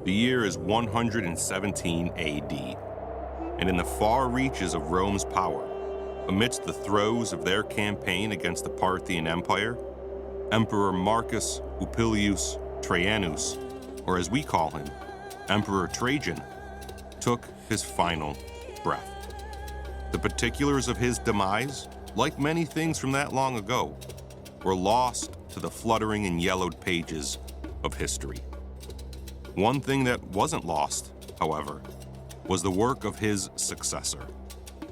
The year is 117 AD, and in the far reaches of Rome's power, amidst the throes of their campaign against the Parthian Empire, Emperor Marcus Upilius Trajanus, or as we call him, Emperor Trajan, took his final breath. The particulars of his demise, like many things from that long ago, were lost to the fluttering and yellowed pages of history. One thing that wasn't lost, however, was the work of his successor,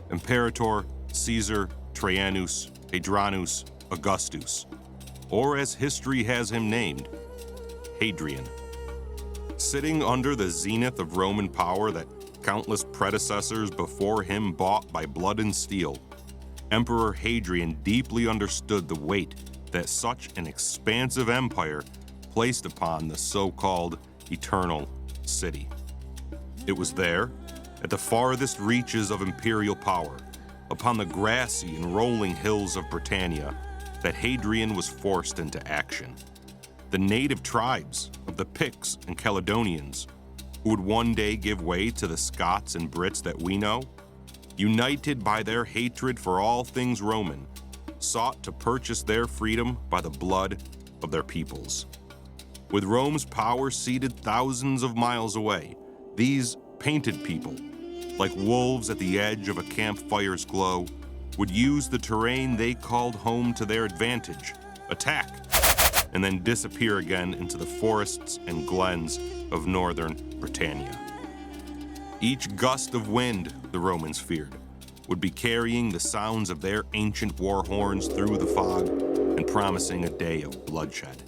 Imperator Caesar Trajanus Hadrianus Augustus, or as history has him named, Hadrian. Sitting under the zenith of Roman power that countless predecessors before him bought by blood and steel, Emperor Hadrian deeply understood the weight that such an expansive empire placed upon the so-called Eternal City. It was there, at the farthest reaches of imperial power, upon the grassy and rolling hills of Britannia, that Hadrian was forced into action. The native tribes of the Picts and Caledonians, who would one day give way to the Scots and Brits that we know, united by their hatred for all things Roman, sought to purchase their freedom by the blood of their peoples. With Rome's power seated thousands of miles away, these painted people, like wolves at the edge of a campfire's glow, would use the terrain they called home to their advantage, attack, and then disappear again into the forests and glens of northern Britannia. Each gust of wind, the Romans feared, would be carrying the sounds of their ancient war horns through the fog and promising a day of bloodshed.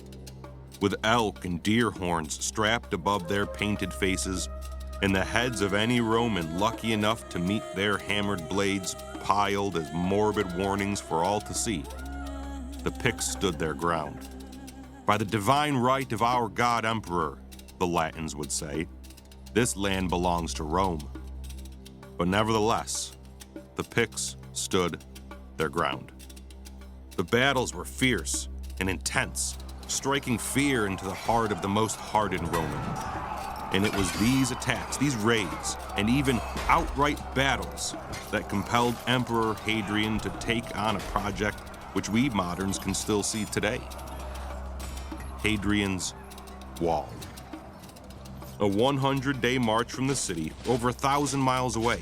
With elk and deer horns strapped above their painted faces, and the heads of any Roman lucky enough to meet their hammered blades piled as morbid warnings for all to see, the Picts stood their ground. By the divine right of our God Emperor, the Latins would say, this land belongs to Rome. But nevertheless, the Picts stood their ground. The battles were fierce and intense, striking fear into the heart of the most hardened Roman. And it was these attacks, these raids, and even outright battles that compelled Emperor Hadrian to take on a project which we moderns can still see today. Hadrian's Wall. A 100-day march from the city, over 1,000 miles away,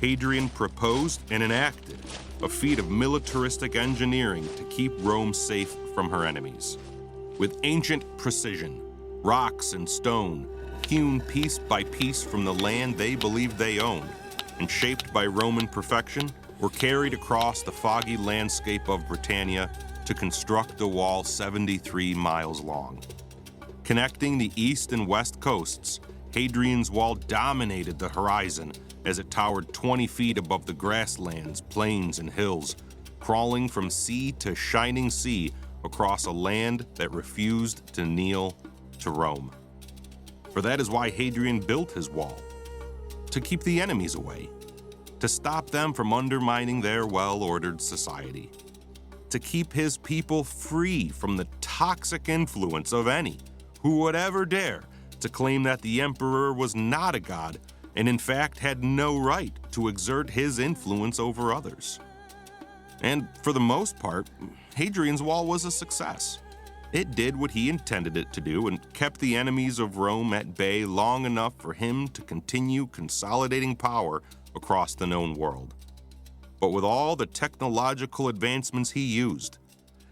Hadrian proposed and enacted a feat of militaristic engineering to keep Rome safe from her enemies. With ancient precision, rocks and stone, hewn piece by piece from the land they believed they owned, and shaped by Roman perfection, were carried across the foggy landscape of Britannia to construct a wall 73 miles long. Connecting the east and west coasts, Hadrian's Wall dominated the horizon as it towered 20 feet above the grasslands, plains, and hills, crawling from sea to shining sea across a land that refused to kneel to Rome. For that is why Hadrian built his wall, to keep the enemies away, to stop them from undermining their well-ordered society, to keep his people free from the toxic influence of any who would ever dare to claim that the emperor was not a god and in fact had no right to exert his influence over others. And for the most part, Hadrian's Wall was a success. It did what he intended it to do and kept the enemies of Rome at bay long enough for him to continue consolidating power across the known world. But with all the technological advancements he used,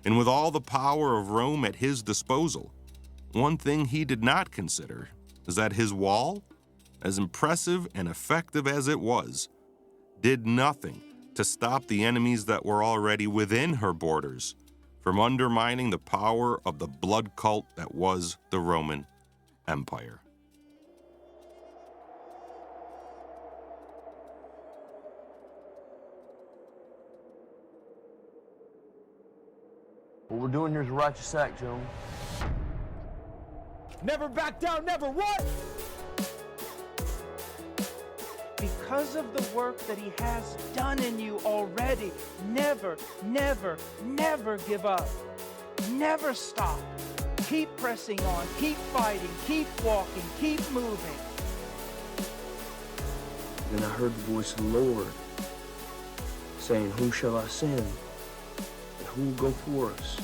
and with all the power of Rome at his disposal, one thing he did not consider is that his wall, as impressive and effective as it was, did nothing to stop the enemies that were already within her borders from undermining the power of the blood cult that was the Roman Empire. What we're doing here is a righteous act, gentlemen. Never back down, never what? Because of the work that he has done in you already, never, never, never give up. Never stop. Keep pressing on, keep fighting, keep walking, keep moving. Then I heard the voice of the Lord saying, "Whom shall I send? And who will go for us?"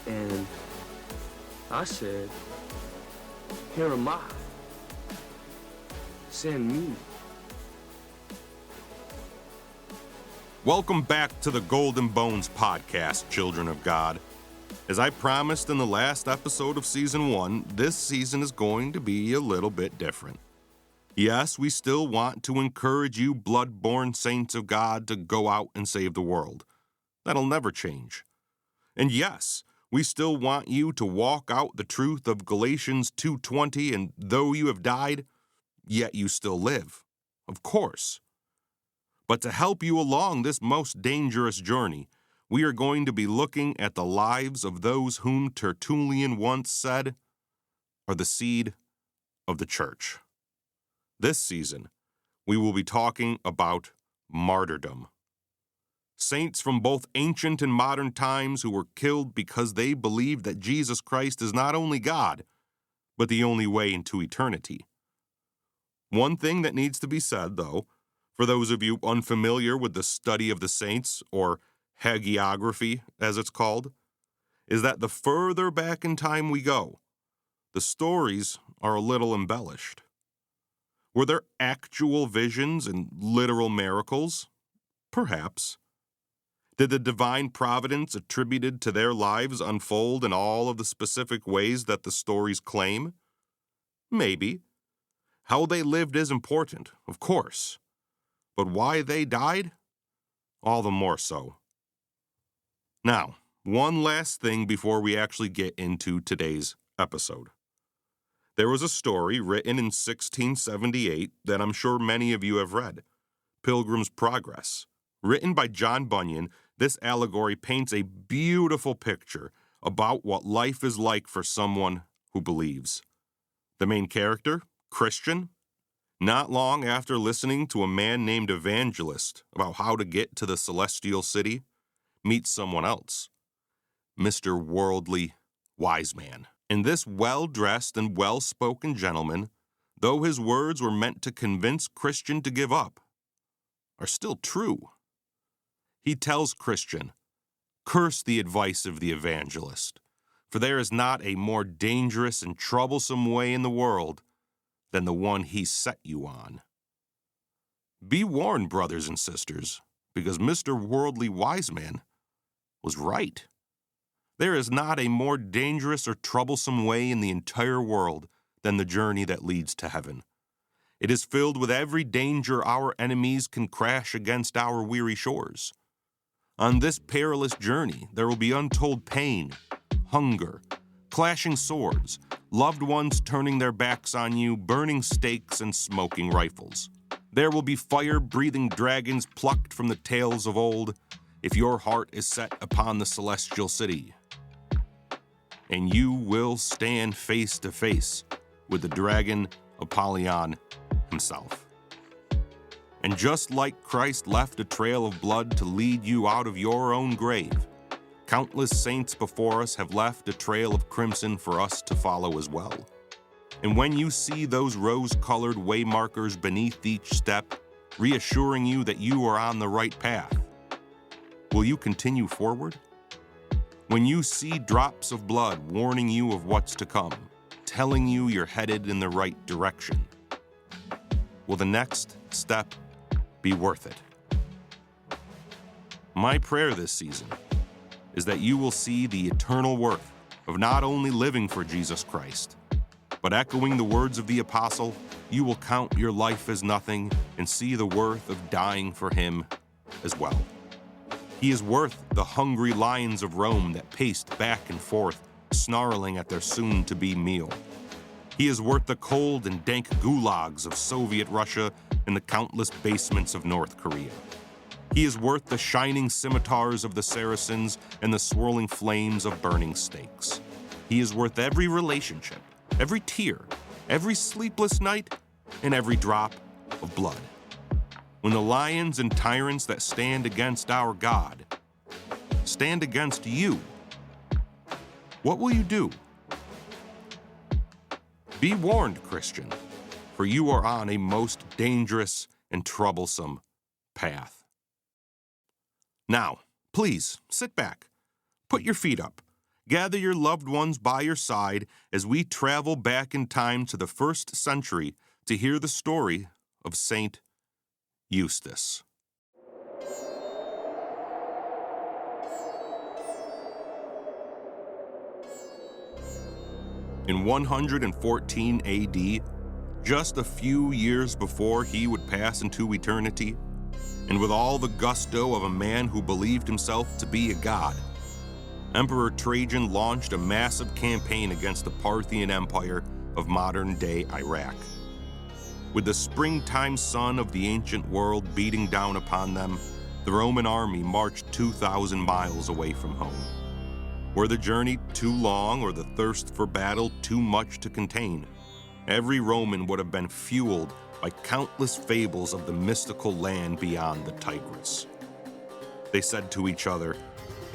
And I said, "Here am I. Send me." Welcome back to the Golden Bones podcast, children of God. As I promised in the last episode of Season 1, this season is going to be a little bit different. Yes, we still want to encourage you blood-born saints of God to go out and save the world. That'll never change. And yes, we still want you to walk out the truth of Galatians 2:20, and though you have died, yet you still live. Of course. But to help you along this most dangerous journey, we are going to be looking at the lives of those whom Tertullian once said are the seed of the church. This season, we will be talking about martyrdom. Saints from both ancient and modern times who were killed because they believed that Jesus Christ is not only God, but the only way into eternity. One thing that needs to be said, though, for those of you unfamiliar with the study of the saints, or hagiography as it's called, is that the further back in time we go, the stories are a little embellished. Were there actual visions and literal miracles? Perhaps. Did the divine providence attributed to their lives unfold in all of the specific ways that the stories claim? Maybe. How they lived is important, of course. But why they died? All the more so. Now, one last thing before we actually get into today's episode. There was a story written in 1678 that I'm sure many of you have read, Pilgrim's Progress. Written by John Bunyan, this allegory paints a beautiful picture about what life is like for someone who believes. The main character, Christian, not long after listening to a man named Evangelist about how to get to the celestial city, meets someone else, Mr. Worldly Wise Man. And this well-dressed and well-spoken gentleman, though his words were meant to convince Christian to give up, are still true. He tells Christian, "Curse the advice of the evangelist, for there is not a more dangerous and troublesome way in the world than the one he set you on." Be warned, brothers and sisters, because Mr. Worldly Wise Man was right. There is not a more dangerous or troublesome way in the entire world than the journey that leads to heaven. It is filled with every danger our enemies can crash against our weary shores. On this perilous journey, there will be untold pain, hunger, clashing swords, loved ones turning their backs on you, burning stakes, and smoking rifles. There will be fire-breathing dragons plucked from the tales of old if your heart is set upon the celestial city. And you will stand face to face with the dragon Apollyon himself. And just like Christ left a trail of blood to lead you out of your own grave, countless saints before us have left a trail of crimson for us to follow as well. And when you see those rose-colored waymarkers beneath each step, reassuring you that you are on the right path, will you continue forward? When you see drops of blood warning you of what's to come, telling you you're headed in the right direction, will the next step be worth it? My prayer this season is that you will see the eternal worth of not only living for Jesus Christ, but echoing the words of the apostle, you will count your life as nothing and see the worth of dying for him as well. He is worth the hungry lions of Rome that paced back and forth, snarling at their soon-to-be meal. He is worth the cold and dank gulags of Soviet Russia and the countless basements of North Korea. He is worth the shining scimitars of the Saracens and the swirling flames of burning stakes. He is worth every relationship, every tear, every sleepless night, and every drop of blood. When the lions and tyrants that stand against our God stand against you, What will you do? Be warned, Christian, for you are on a most dangerous and troublesome path. Now, please, sit back, put your feet up, gather your loved ones by your side as we travel back in time to the 1st century to hear the story of Saint Eustace. In 114 AD, just a few years before he would pass into eternity, and with all the gusto of a man who believed himself to be a god, Emperor Trajan launched a massive campaign against the Parthian Empire of modern-day Iraq. With the springtime sun of the ancient world beating down upon them, the Roman army marched 2,000 miles away from home. Were the journey too long or the thirst for battle too much to contain, every Roman would have been fueled by countless fables of the mystical land beyond the Tigris. They said to each other,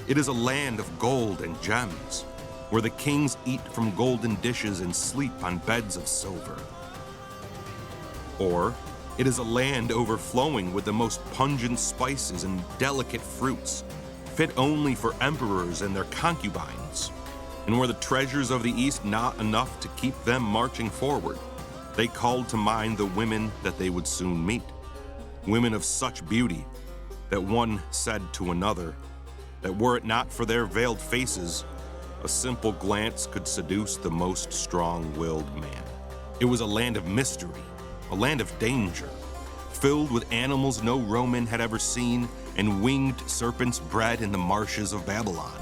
"It is a land of gold and gems, where the kings eat from golden dishes and sleep on beds of silver." Or, "It is a land overflowing with the most pungent spices and delicate fruits, fit only for emperors and their concubines, and were the treasures of the East not enough to keep them marching forward, they called to mind the women that they would soon meet, women of such beauty that one said to another that were it not for their veiled faces, a simple glance could seduce the most strong-willed man." It was a land of mystery, a land of danger, filled with animals no Roman had ever seen and winged serpents bred in the marshes of Babylon.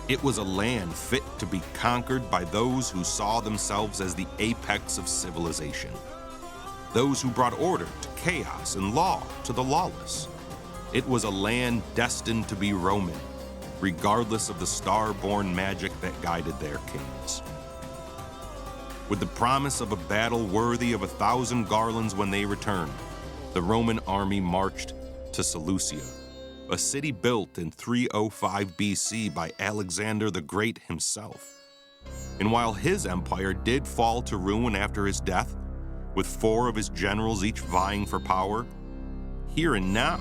It was a land fit to be conquered by those who saw themselves as the apex of civilization, those who brought order to chaos and law to the lawless. It was a land destined to be Roman, regardless of the star-born magic that guided their kings. With the promise of a battle worthy of 1,000 garlands when they returned, the Roman army marched to Seleucia, a city built in 305 BC by Alexander the Great himself. And while his empire did fall to ruin after his death, with 4 of his generals each vying for power, here and now,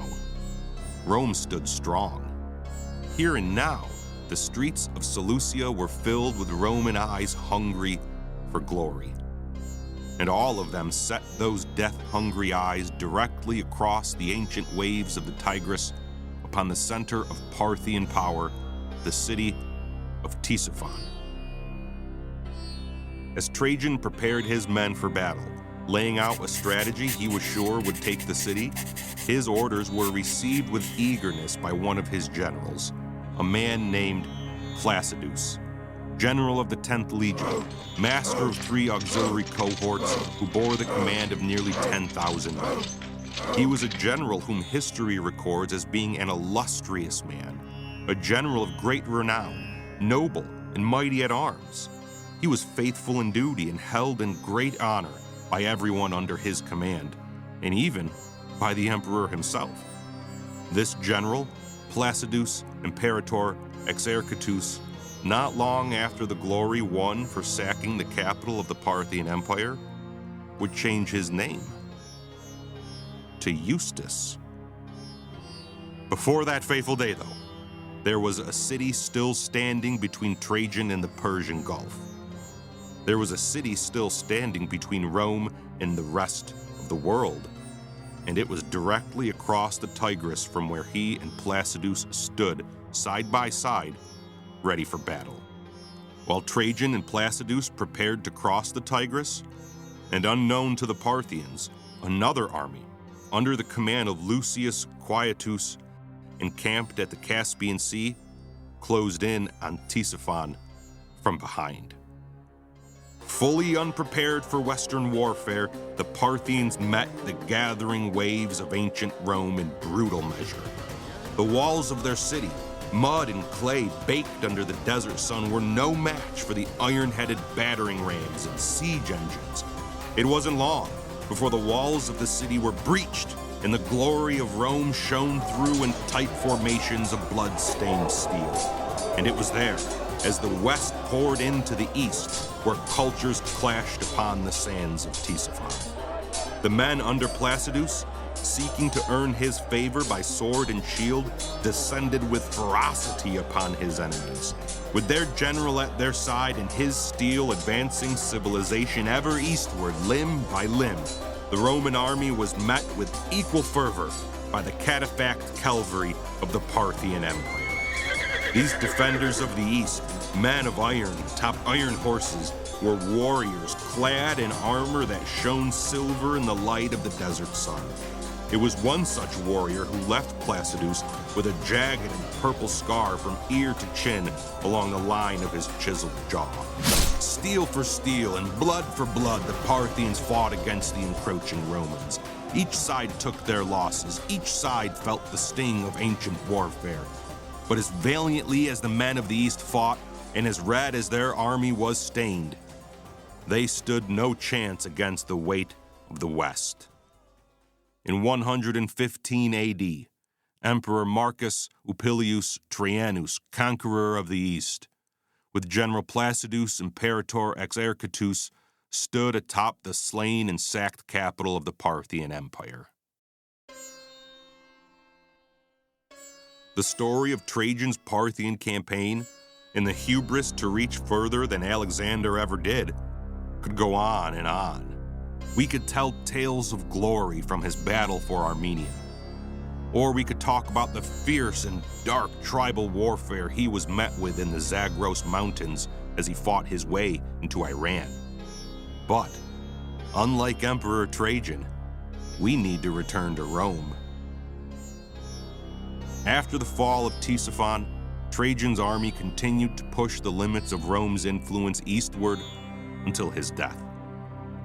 Rome stood strong. Here and now, the streets of Seleucia were filled with Roman eyes hungry for glory. And all of them set those death-hungry eyes directly across the ancient waves of the Tigris upon the center of Parthian power, the city of Ctesiphon. As Trajan prepared his men for battle, laying out a strategy he was sure would take the city, his orders were received with eagerness by one of his generals, a man named Placidus, general of the 10th Legion, master of 3 auxiliary cohorts who bore the command of nearly 10,000 men. He was a general whom history records as being an illustrious man, a general of great renown, noble and mighty at arms. He was faithful in duty and held in great honor by everyone under his command, and even by the emperor himself. This general, Placidus Imperator Exercitus, not long after the glory won for sacking the capital of the Parthian Empire, would change his name to Eustace. Before that fateful day, though, there was a city still standing between Trajan and the Persian Gulf. There was a city still standing between Rome and the rest of the world, and it was directly across the Tigris from where he and Placidus stood side by side, ready for battle. While Trajan and Placidus prepared to cross the Tigris, and unknown to the Parthians, another army, under the command of Lucius Quietus, encamped at the Caspian Sea, closed in on Ctesiphon from behind. Fully unprepared for Western warfare, the Parthians met the gathering waves of ancient Rome in brutal measure. The walls of their city, mud and clay baked under the desert sun, were no match for the iron-headed battering rams and siege engines. It wasn't long before the walls of the city were breached and the glory of Rome shone through in tight formations of blood-stained steel. And it was there, as the west poured into the east, where cultures clashed upon the sands of Ctesiphon. The men under Placidus, seeking to earn his favor by sword and shield, descended with ferocity upon his enemies, with their general at their side and his steel advancing civilization ever eastward, limb by limb. The Roman army was met with equal fervor by the cataphract cavalry of the Parthian Empire. These defenders of the East, men of iron, atop iron horses, were warriors clad in armor that shone silver in the light of the desert sun. It was one such warrior who left Placidus with a jagged and purple scar from ear to chin along the line of his chiseled jaw. Steel for steel and blood for blood, the Parthians fought against the encroaching Romans. Each side took their losses. Each side felt the sting of ancient warfare. But as valiantly as the men of the East fought, and as red as their army was stained, they stood no chance against the weight of the West. In 115 AD, Emperor Marcus Upilius Traianus, conqueror of the East, with General Placidus Imperator Exercitus, stood atop the slain and sacked capital of the Parthian Empire. The story of Trajan's Parthian campaign and the hubris to reach further than Alexander ever did could go on and on. We could tell tales of glory from his battle for Armenia. Or we could talk about the fierce and dark tribal warfare he was met with in the Zagros Mountains as he fought his way into Iran. But, unlike Emperor Trajan, we need to return to Rome. After the fall of Ctesiphon, Trajan's army continued to push the limits of Rome's influence eastward until his death.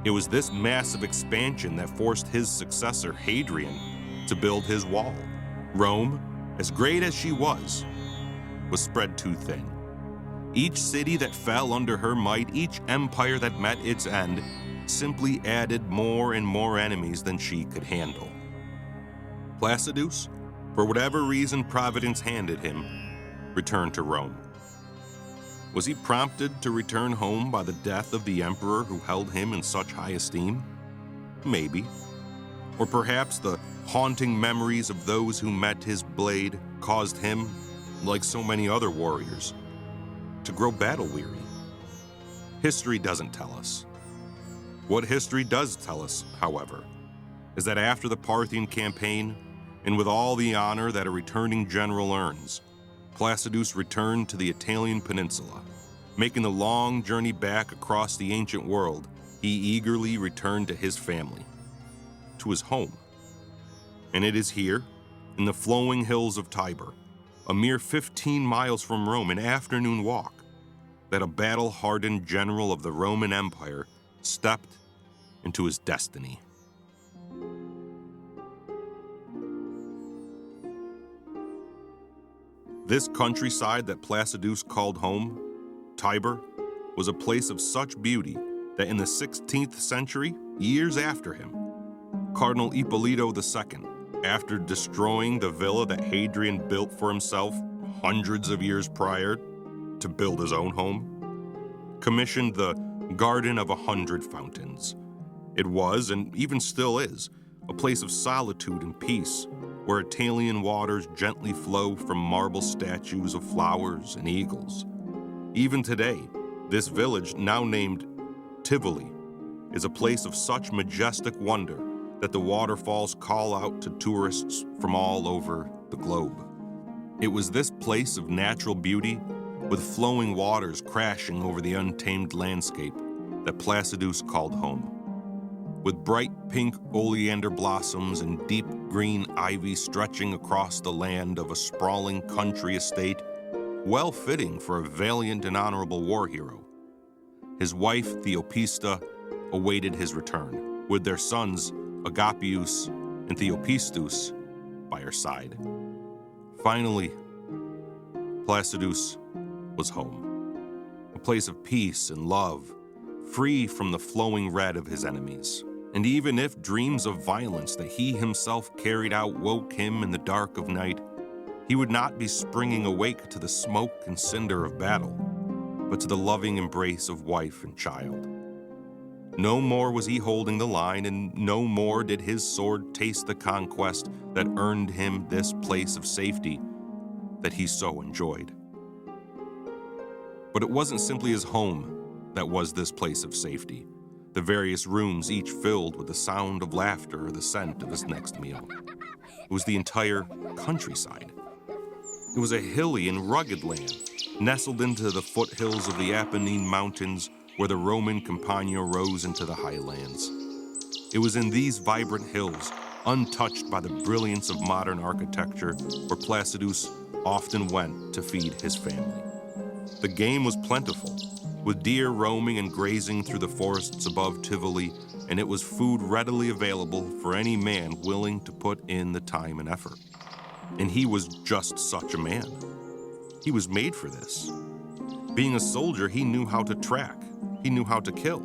It was this massive expansion that forced his successor, Hadrian, to build his wall. Rome, as great as she was spread too thin. Each city that fell under her might, each empire that met its end, simply added more and more enemies than she could handle. Placidus, for whatever reason Providence handed him, returned to Rome. Was he prompted to return home by the death of the emperor who held him in such high esteem? Maybe. Or perhaps the haunting memories of those who met his blade caused him, like so many other warriors, to grow battle-weary. History doesn't tell us. What history does tell us, however, is that after the Parthian campaign, and with all the honor that a returning general earns, Placidus returned to the Italian peninsula. Making the long journey back across the ancient world, he eagerly returned to his family, to his home. And it is here, in the flowing hills of Tiber, a mere 15 miles from Rome, an afternoon walk, that a battle-hardened general of the Roman Empire stepped into his destiny. This countryside that Placidus called home, Tiber, was a place of such beauty that in the 16th century, years after him, Cardinal Ippolito II, after destroying the villa that Hadrian built for himself hundreds of years prior to build his own home, commissioned the Garden of 100 Fountains. It was, and even still is, a place of solitude and peace, where Italian waters gently flow from marble statues of flowers and eagles. Even today, this village, now named Tivoli, is a place of such majestic wonder that the waterfalls call out to tourists from all over the globe. It was this place of natural beauty, with flowing waters crashing over the untamed landscape, that Placidus called home. With bright pink oleander blossoms and deep green ivy stretching across the land of a sprawling country estate, well fitting for a valiant and honorable war hero. His wife, Theopista, awaited his return, with their sons, Agapius and Theopistus, by her side. Finally, Placidus was home, a place of peace and love, free from the flowing red of his enemies. And even if dreams of violence that he himself carried out woke him in the dark of night, he would not be springing awake to the smoke and cinder of battle. but to the loving embrace of wife and child. No more was he holding the line, and no more did his sword taste the conquest that earned him this place of safety that he so enjoyed. But it wasn't simply his home that was this place of safety, the various rooms each filled with the sound of laughter or the scent of his next meal. It was the entire countryside. It was a hilly and rugged land, nestled into the foothills of the Apennine Mountains, where the Roman Campagna rose into the highlands. It was in these vibrant hills, untouched by the brilliance of modern architecture, where Placidus often went to feed his family. The game was plentiful, with deer roaming and grazing through the forests above Tivoli, and it was food readily available for any man willing to put in the time and effort. And he was just such a man. He was made for this. Being a soldier, he knew how to track. He knew how to kill.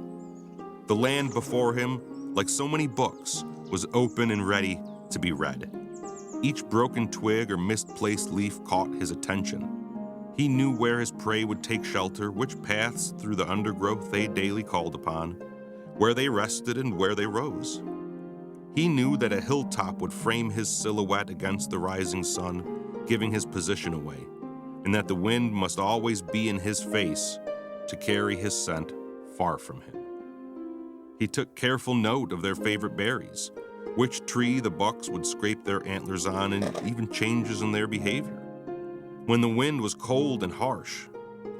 The land before him, like so many books, was open and ready to be read. Each broken twig or misplaced leaf caught his attention. He knew where his prey would take shelter, which paths through the undergrowth they daily called upon, where they rested and where they rose. He knew that a hilltop would frame his silhouette against the rising sun, giving his position away, and that the wind must always be in his face to carry his scent far from him. He took careful note of their favorite berries, which tree the bucks would scrape their antlers on, and even changes in their behavior. When the wind was cold and harsh,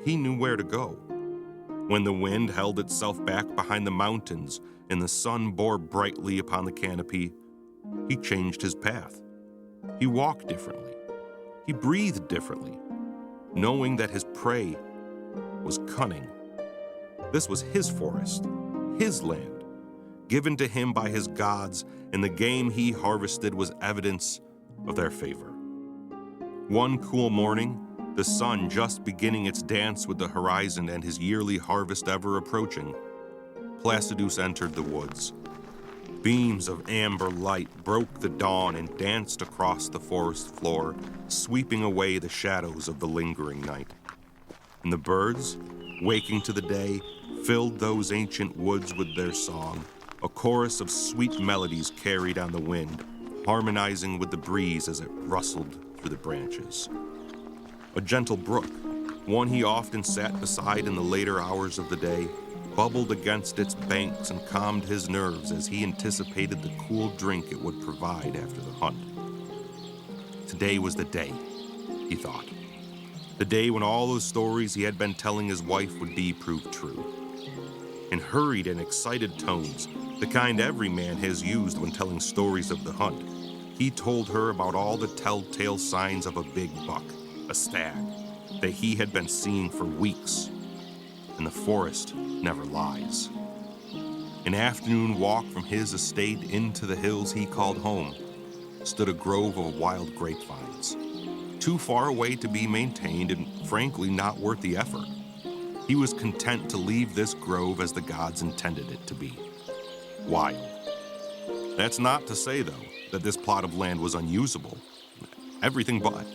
he knew where to go. When the wind held itself back behind the mountains and the sun bore brightly upon the canopy, he changed his path. He walked differently. He breathed differently, knowing that his prey was cunning. This was his forest, his land, given to him by his gods, and the game he harvested was evidence of their favor. One cool morning, the sun just beginning its dance with the horizon and his yearly harvest ever approaching, Placidus entered the woods. Beams of amber light broke the dawn and danced across the forest floor, sweeping away the shadows of the lingering night. And the birds, waking to the day, filled those ancient woods with their song, a chorus of sweet melodies carried on the wind, harmonizing with the breeze as it rustled through the branches. A gentle brook, one he often sat beside in the later hours of the day, bubbled against its banks and calmed his nerves as he anticipated the cool drink it would provide after the hunt. Today was the day, he thought. The day when all those stories he had been telling his wife would be proved true. In hurried and excited tones, the kind every man has used when telling stories of the hunt, he told her about all the telltale signs of a big buck, a stag, that he had been seeing for weeks. And the forest never lies. An afternoon walk from his estate into the hills he called home stood a grove of wild grapevines, too far away to be maintained and frankly not worth the effort. He was content to leave this grove as the gods intended it to be, wild. That's not to say, though, that this plot of land was unusable. Everything but.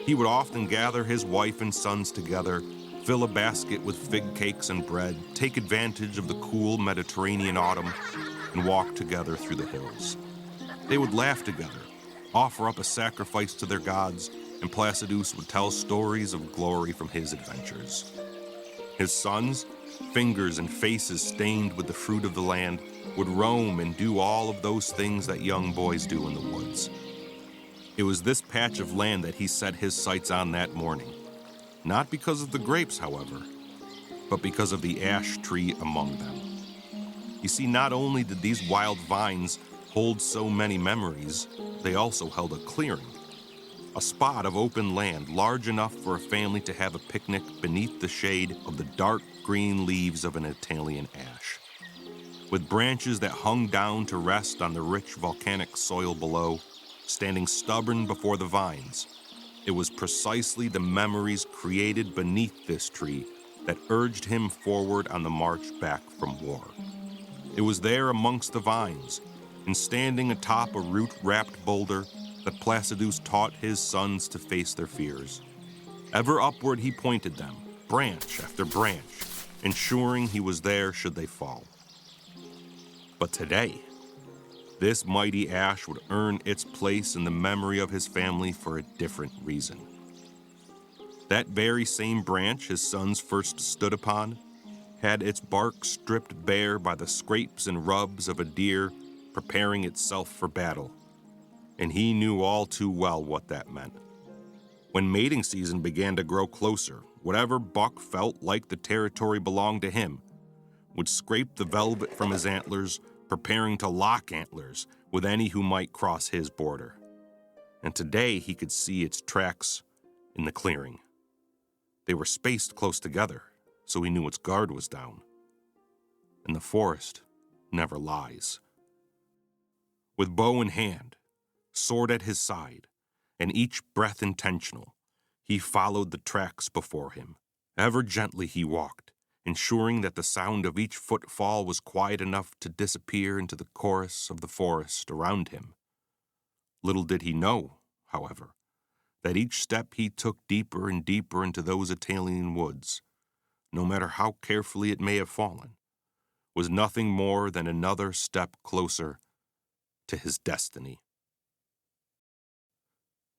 He would often gather his wife and sons together, fill a basket with fig cakes and bread, take advantage of the cool Mediterranean autumn, and walk together through the hills. They would laugh together, offer up a sacrifice to their gods, and Placidus would tell stories of glory from his adventures. His sons, fingers and faces stained with the fruit of the land, would roam and do all of those things that young boys do in the woods. It was this patch of land that he set his sights on that morning. Not because of the grapes, however, but because of the ash tree among them. You see, not only did these wild vines hold so many memories, they also held a clearing, a spot of open land large enough for a family to have a picnic beneath the shade of the dark green leaves of an Italian ash. With branches that hung down to rest on the rich volcanic soil below, standing stubborn before the vines, it was precisely the memories created beneath this tree that urged him forward on the march back from war. It was there amongst the vines, and standing atop a root-wrapped boulder, that Placidus taught his sons to face their fears. Ever upward he pointed them, branch after branch, ensuring he was there should they fall. But today, this mighty ash would earn its place in the memory of his family for a different reason. That very same branch his sons first stood upon had its bark stripped bare by the scrapes and rubs of a deer preparing itself for battle, and he knew all too well what that meant. When mating season began to grow closer, whatever buck felt like the territory belonged to him would scrape the velvet from his antlers, preparing to lock antlers with any who might cross his border. And today he could see its tracks in the clearing. They were spaced close together, so he knew its guard was down. And the forest never lies. With bow in hand, sword at his side, and each breath intentional, he followed the tracks before him. Ever gently he walked, ensuring that the sound of each footfall was quiet enough to disappear into the chorus of the forest around him. Little did he know, however, that each step he took deeper and deeper into those Italian woods, no matter how carefully it may have fallen, was nothing more than another step closer to his destiny.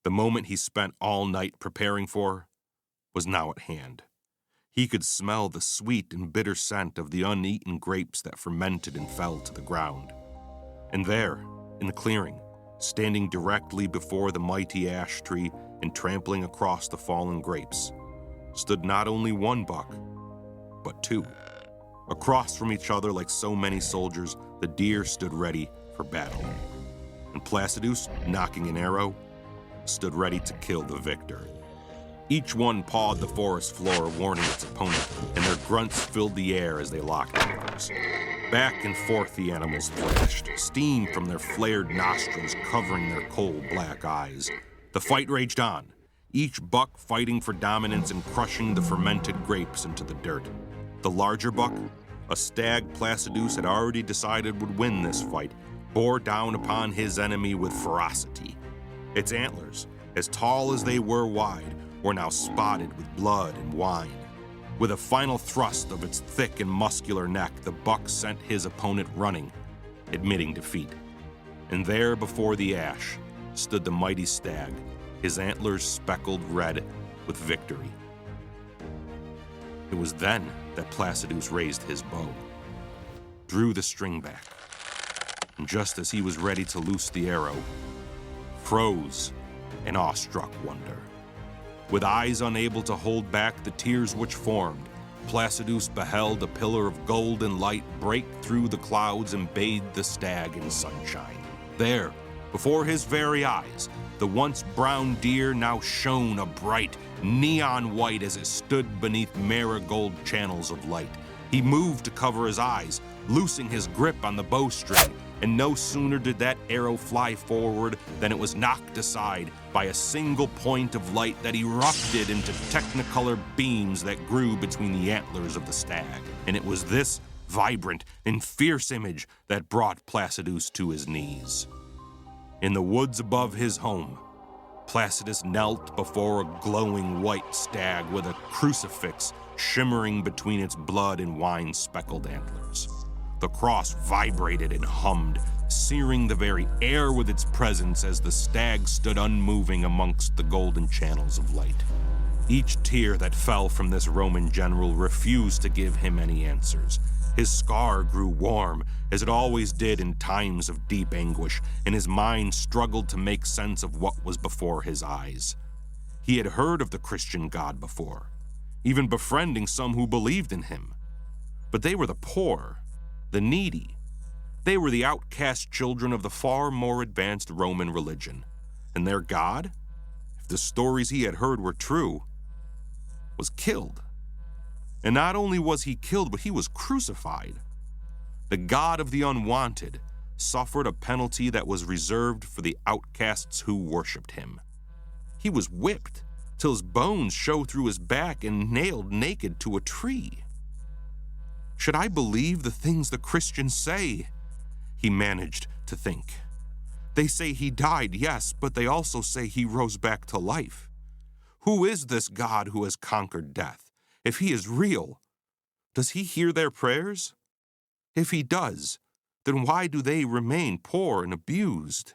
The moment he spent all night preparing for was now at hand. He could smell the sweet and bitter scent of the uneaten grapes that fermented and fell to the ground. And there, in the clearing, standing directly before the mighty ash tree and trampling across the fallen grapes, stood not only one buck, but two. Across from each other like so many soldiers, the deer stood ready for battle. And Placidus, knocking an arrow, stood ready to kill the victor. Each one pawed the forest floor, warning its opponent, and their grunts filled the air as they locked arms. Back and forth the animals flashed, steam from their flared nostrils covering their cold black eyes. The fight raged on, each buck fighting for dominance and crushing the fermented grapes into the dirt. The larger buck, a stag Placidus had already decided would win this fight, bore down upon his enemy with ferocity. Its antlers, as tall as they were wide, were now spotted with blood and wine. With a final thrust of its thick and muscular neck, the buck sent his opponent running, admitting defeat. And there before the ash stood the mighty stag, his antlers speckled red with victory. It was then that Placidus raised his bow, drew the string back, and just as he was ready to loose the arrow, froze in awestruck wonder. With eyes unable to hold back the tears which formed, Placidus beheld a pillar of golden light break through the clouds and bathe the stag in sunshine. There, before his very eyes, the once brown deer now shone a bright, neon white as it stood beneath marigold channels of light. He moved to cover his eyes, loosing his grip on the bowstring, and no sooner did that arrow fly forward than it was knocked aside by a single point of light that erupted into technicolor beams that grew between the antlers of the stag. And it was this vibrant and fierce image that brought Placidus to his knees. In the woods above his home, Placidus knelt before a glowing white stag with a crucifix shimmering between its blood and wine-speckled antlers. The cross vibrated and hummed, searing the very air with its presence as the stag stood unmoving amongst the golden channels of light. Each tear that fell from this Roman general refused to give him any answers. His scar grew warm, as it always did in times of deep anguish, and his mind struggled to make sense of what was before his eyes. He had heard of the Christian God before, even befriending some who believed in him. But they were the poor, the needy. They were the outcast children of the far more advanced Roman religion. And their God, if the stories he had heard were true, was killed. And not only was he killed, but he was crucified. The God of the unwanted suffered a penalty that was reserved for the outcasts who worshipped him. He was whipped till his bones showed through his back and nailed naked to a tree. Should I believe the things the Christians say? He managed to think. They say he died, yes, but they also say he rose back to life. Who is this God who has conquered death? If he is real, does he hear their prayers? If he does, then why do they remain poor and abused?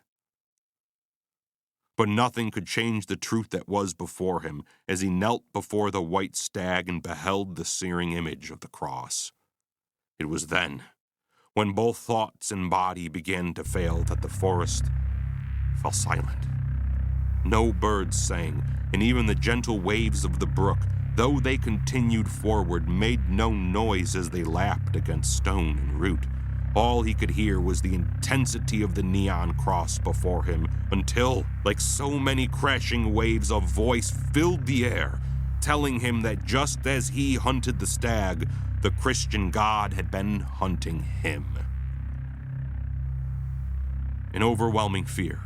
But nothing could change the truth that was before him as he knelt before the white stag and beheld the searing image of the cross. It was then, when both thoughts and body began to fail, that the forest fell silent. No birds sang, and even the gentle waves of the brook, though they continued forward, made no noise as they lapped against stone and root. All he could hear was the intensity of the neon cross before him, until, like so many crashing waves, a voice filled the air, telling him that just as he hunted the stag, the Christian God had been hunting him. In overwhelming fear,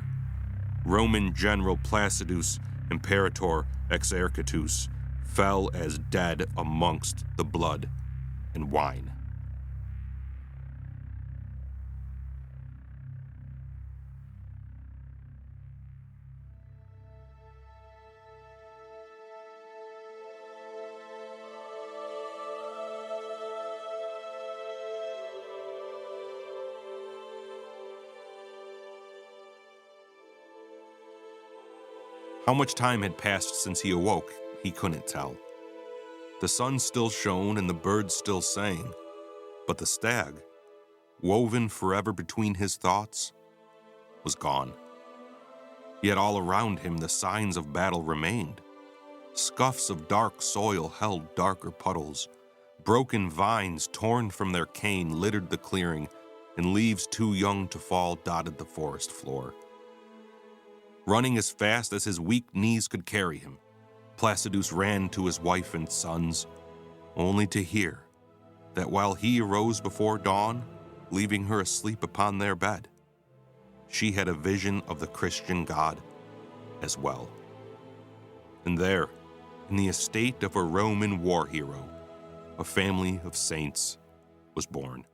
Roman General Placidus, Imperator Exercitus, fell as dead amongst the blood and wine. How much time had passed since he awoke, he couldn't tell. The sun still shone and the birds still sang, but the stag, woven forever between his thoughts, was gone. Yet all around him the signs of battle remained. Scuffs of dark soil held darker puddles. Broken vines torn from their cane littered the clearing, and leaves too young to fall dotted the forest floor. Running as fast as his weak knees could carry him, Placidus ran to his wife and sons, only to hear that while he arose before dawn, leaving her asleep upon their bed, she had a vision of the Christian God as well. And there, in the estate of a Roman war hero, a family of saints was born.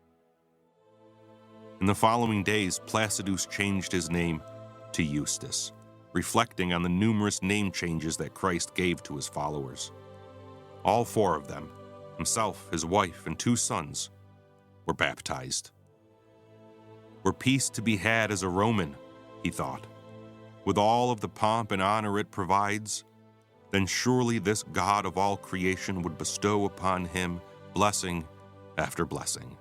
In the following days, Placidus changed his name to Eustace, reflecting on the numerous name changes that Christ gave to his followers. All four of them, himself, his wife, and 2 sons, were baptized. Were peace to be had as a Roman, he thought, with all of the pomp and honor it provides, then surely this God of all creation would bestow upon him blessing after blessing.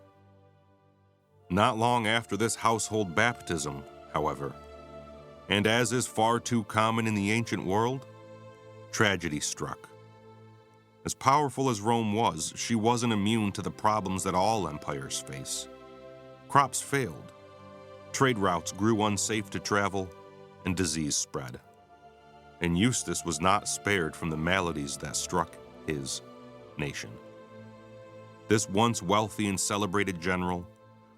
Not long after this household baptism, however, and as is far too common in the ancient world, tragedy struck. As powerful as Rome was, she wasn't immune to the problems that all empires face. Crops failed, trade routes grew unsafe to travel, and disease spread. And Eustace was not spared from the maladies that struck his nation. This once wealthy and celebrated general,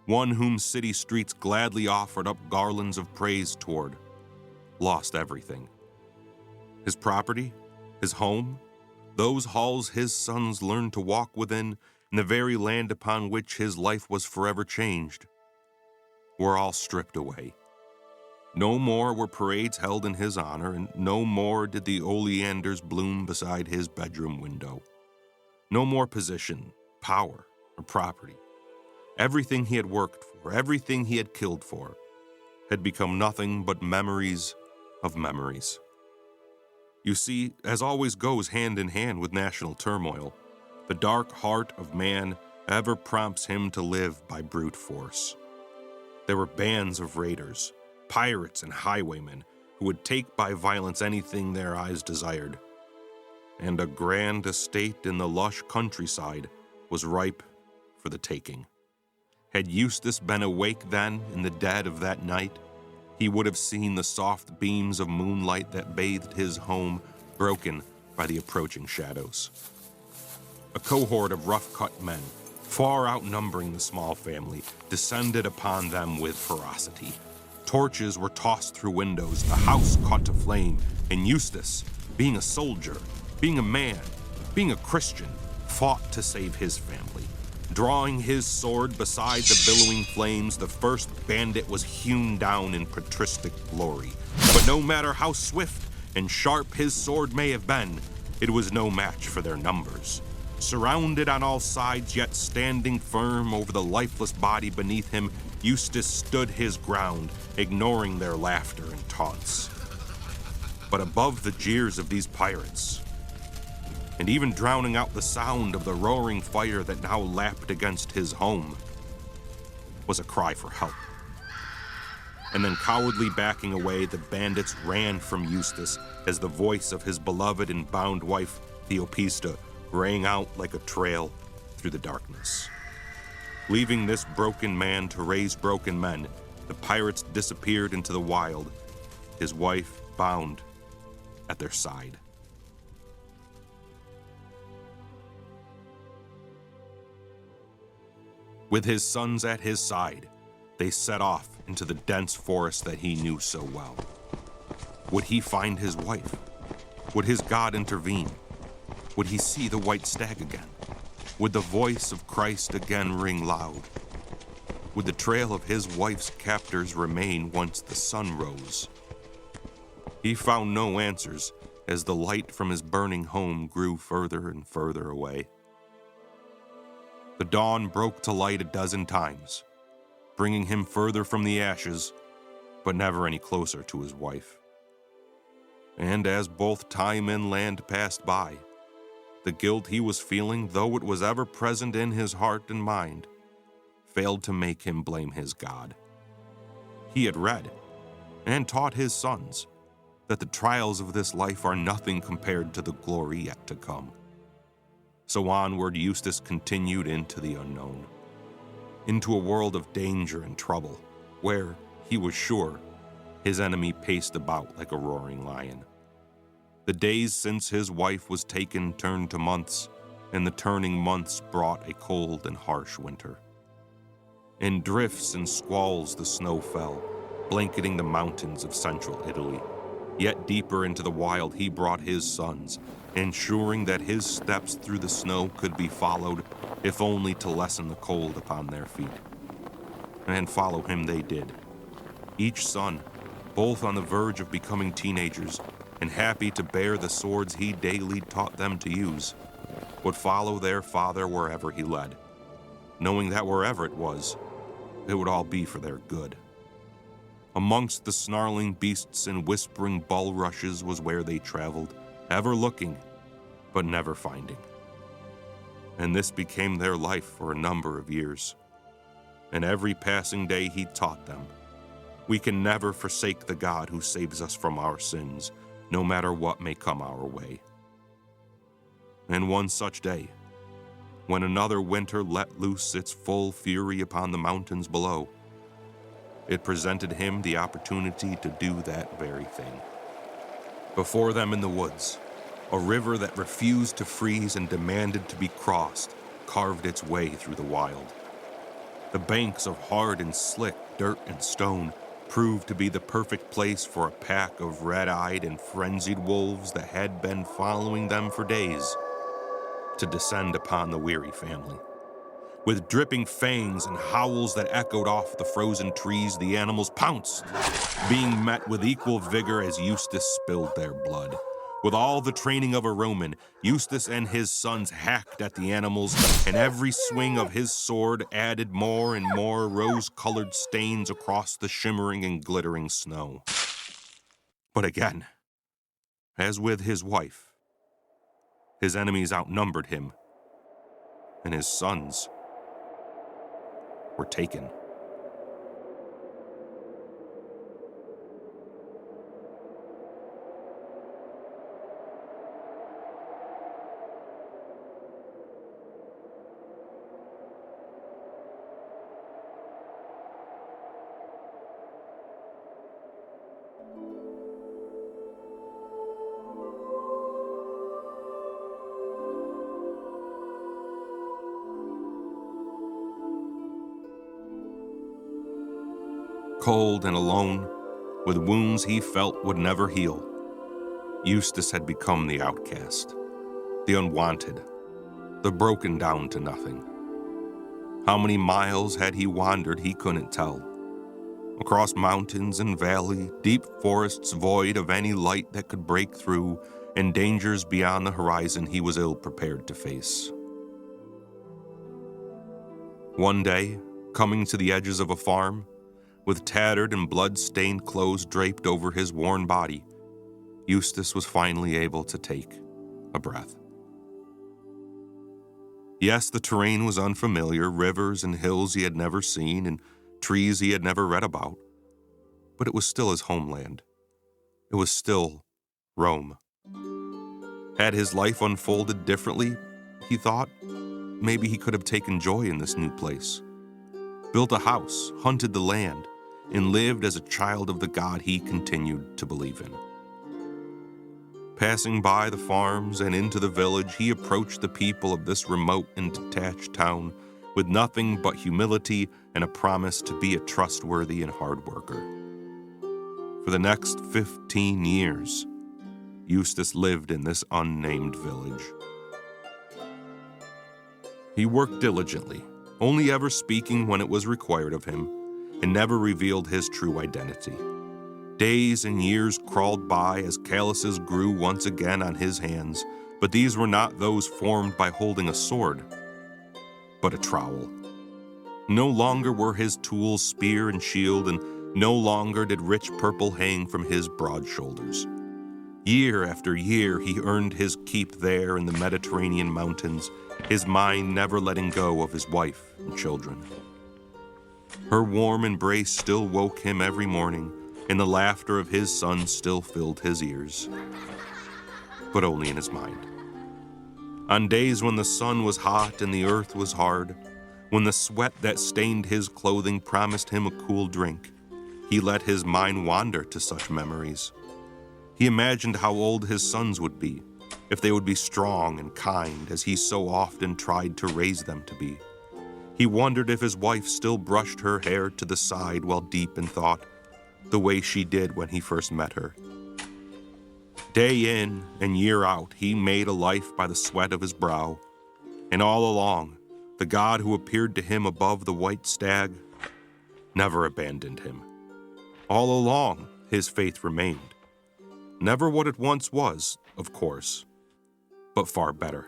one whom city streets gladly offered up garlands of praise toward, lost everything. His property, his home, those halls his sons learned to walk within, and the very land upon which his life was forever changed, were all stripped away. No more were parades held in his honor, and no more did the oleanders bloom beside his bedroom window. No more position, power, or property. Everything he had worked for, everything he had killed for, had become nothing but memories of memories. You see, as always goes hand in hand with national turmoil, the dark heart of man ever prompts him to live by brute force. There were bands of raiders, pirates and highwaymen who would take by violence anything their eyes desired. And a grand estate in the lush countryside was ripe for the taking. Had Eustace been awake then in the dead of that night, he would have seen the soft beams of moonlight that bathed his home broken by the approaching shadows. A cohort of rough-cut men, far outnumbering the small family, descended upon them with ferocity. Torches were tossed through windows, the house caught to flame, and Eustace, being a soldier, being a man, being a Christian, fought to save his family. Drawing his sword beside the billowing flames, the first bandit was hewn down in patristic glory. But no matter how swift and sharp his sword may have been, it was no match for their numbers. Surrounded on all sides, yet standing firm over the lifeless body beneath him, Eustace stood his ground, ignoring their laughter and taunts. But above the jeers of these pirates, and even drowning out the sound of the roaring fire that now lapped against his home, was a cry for help. And then cowardly backing away, the bandits ran from Eustace as the voice of his beloved and bound wife, Theopista, rang out like a trail through the darkness. Leaving this broken man to raise broken men, the pirates disappeared into the wild, his wife bound at their side. With his sons at his side, they set off into the dense forest that he knew so well. Would he find his wife? Would his God intervene? Would he see the white stag again? Would the voice of Christ again ring loud? Would the trail of his wife's captors remain once the sun rose? He found no answers as the light from his burning home grew further and further away. The dawn broke to light a dozen times, bringing him further from the ashes, but never any closer to his wife. And as both time and land passed by, the guilt he was feeling, though it was ever present in his heart and mind, failed to make him blame his God. He had read and taught his sons that the trials of this life are nothing compared to the glory yet to come. So onward Eustace continued into the unknown, into a world of danger and trouble, where, he was sure, his enemy paced about like a roaring lion. The days since his wife was taken turned to months, and the turning months brought a cold and harsh winter. In drifts and squalls the snow fell, blanketing the mountains of central Italy. Yet deeper into the wild he brought his sons, ensuring that his steps through the snow could be followed, if only to lessen the cold upon their feet. And follow him they did. Each son, both on the verge of becoming teenagers, and happy to bear the swords he daily taught them to use, would follow their father wherever he led, knowing that wherever it was, it would all be for their good. Amongst the snarling beasts and whispering bulrushes was where they traveled, ever looking, but never finding. And this became their life for a number of years. And every passing day he taught them, we can never forsake the God who saves us from our sins, no matter what may come our way. And one such day, when another winter let loose its full fury upon the mountains below, it presented him the opportunity to do that very thing. Before them in the woods, a river that refused to freeze and demanded to be crossed carved its way through the wild. The banks of hard and slick dirt and stone proved to be the perfect place for a pack of red-eyed and frenzied wolves that had been following them for days to descend upon the weary family. With dripping fangs and howls that echoed off the frozen trees, the animals pounced, being met with equal vigor as Eustace spilled their blood. With all the training of a Roman, Eustace and his sons hacked at the animals, and every swing of his sword added more and more rose-colored stains across the shimmering and glittering snow. But again, as with his wife, his enemies outnumbered him, and his sons were taken. Cold and alone, with wounds he felt would never heal, Eustace had become the outcast, the unwanted, the broken down to nothing. How many miles had he wandered he couldn't tell. Across mountains and valley, deep forests void of any light that could break through, and dangers beyond the horizon he was ill prepared to face. One day, coming to the edges of a farm, with tattered and blood-stained clothes draped over his worn body, Eustace was finally able to take a breath. Yes, the terrain was unfamiliar, rivers and hills he had never seen, and trees he had never read about, but it was still his homeland. It was still Rome. Had his life unfolded differently, he thought, maybe he could have taken joy in this new place, built a house, hunted the land, and lived as a child of the God he continued to believe in. Passing by the farms and into the village, he approached the people of this remote and detached town with nothing but humility and a promise to be a trustworthy and hard worker. For the next 15 years, Eustace lived in this unnamed village. He worked diligently, only ever speaking when it was required of him, and never revealed his true identity. Days and years crawled by as calluses grew once again on his hands, but these were not those formed by holding a sword, but a trowel. No longer were his tools spear and shield, and no longer did rich purple hang from his broad shoulders. Year after year he earned his keep there in the Mediterranean mountains, his mind never letting go of his wife and children. Her warm embrace still woke him every morning, and the laughter of his son still filled his ears, but only in his mind. On days when the sun was hot and the earth was hard, when the sweat that stained his clothing promised him a cool drink, he let his mind wander to such memories. He imagined how old his sons would be, if they would be strong and kind as he so often tried to raise them to be. He wondered if his wife still brushed her hair to the side while deep in thought, the way she did when he first met her. Day in and year out, he made a life by the sweat of his brow, and all along, the God who appeared to him above the white stag never abandoned him. All along, his faith remained. Never what it once was, of course, but far better.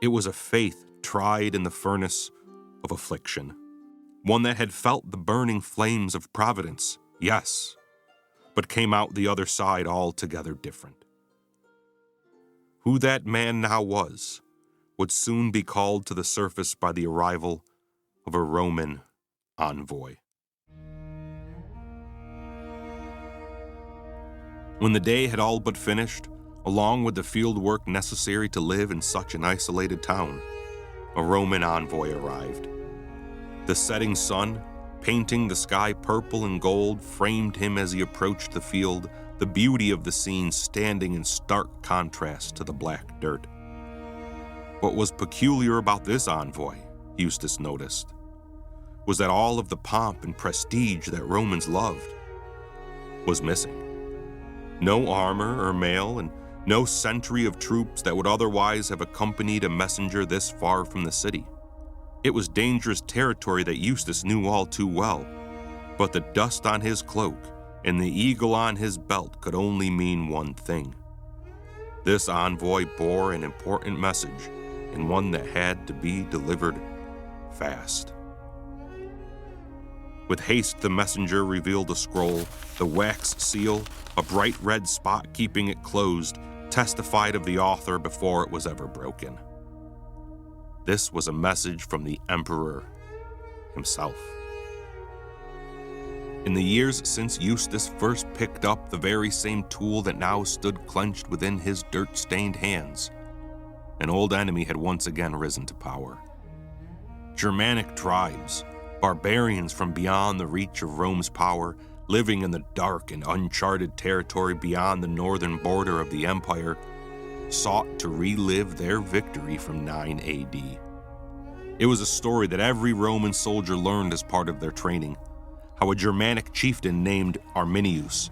It was a faith tried in the furnace of affliction, one that had felt the burning flames of providence, yes, but came out the other side altogether different. Who that man now was would soon be called to the surface by the arrival of a Roman envoy. When the day had all but finished, along with the field work necessary to live in such an isolated town, a Roman envoy arrived. The setting sun, painting the sky purple and gold, framed him as he approached the field, the beauty of the scene standing in stark contrast to the black dirt. What was peculiar about this envoy, Eustace noticed, was that all of the pomp and prestige that Romans loved was missing. No armor or mail, and no sentry of troops that would otherwise have accompanied a messenger this far from the city. It was dangerous territory that Eustace knew all too well, but the dust on his cloak and the eagle on his belt could only mean one thing. This envoy bore an important message, and one that had to be delivered fast. With haste, the messenger revealed a scroll. The wax seal, a bright red spot keeping it closed, testified of the author before it was ever broken. This was a message from the emperor himself. In the years since Eustace first picked up the very same tool that now stood clenched within his dirt-stained hands, an old enemy had once again risen to power. Germanic tribes, barbarians from beyond the reach of Rome's power, living in the dark and uncharted territory beyond the northern border of the empire, sought to relive their victory from 9 AD. It was a story that every Roman soldier learned as part of their training, how a Germanic chieftain named Arminius,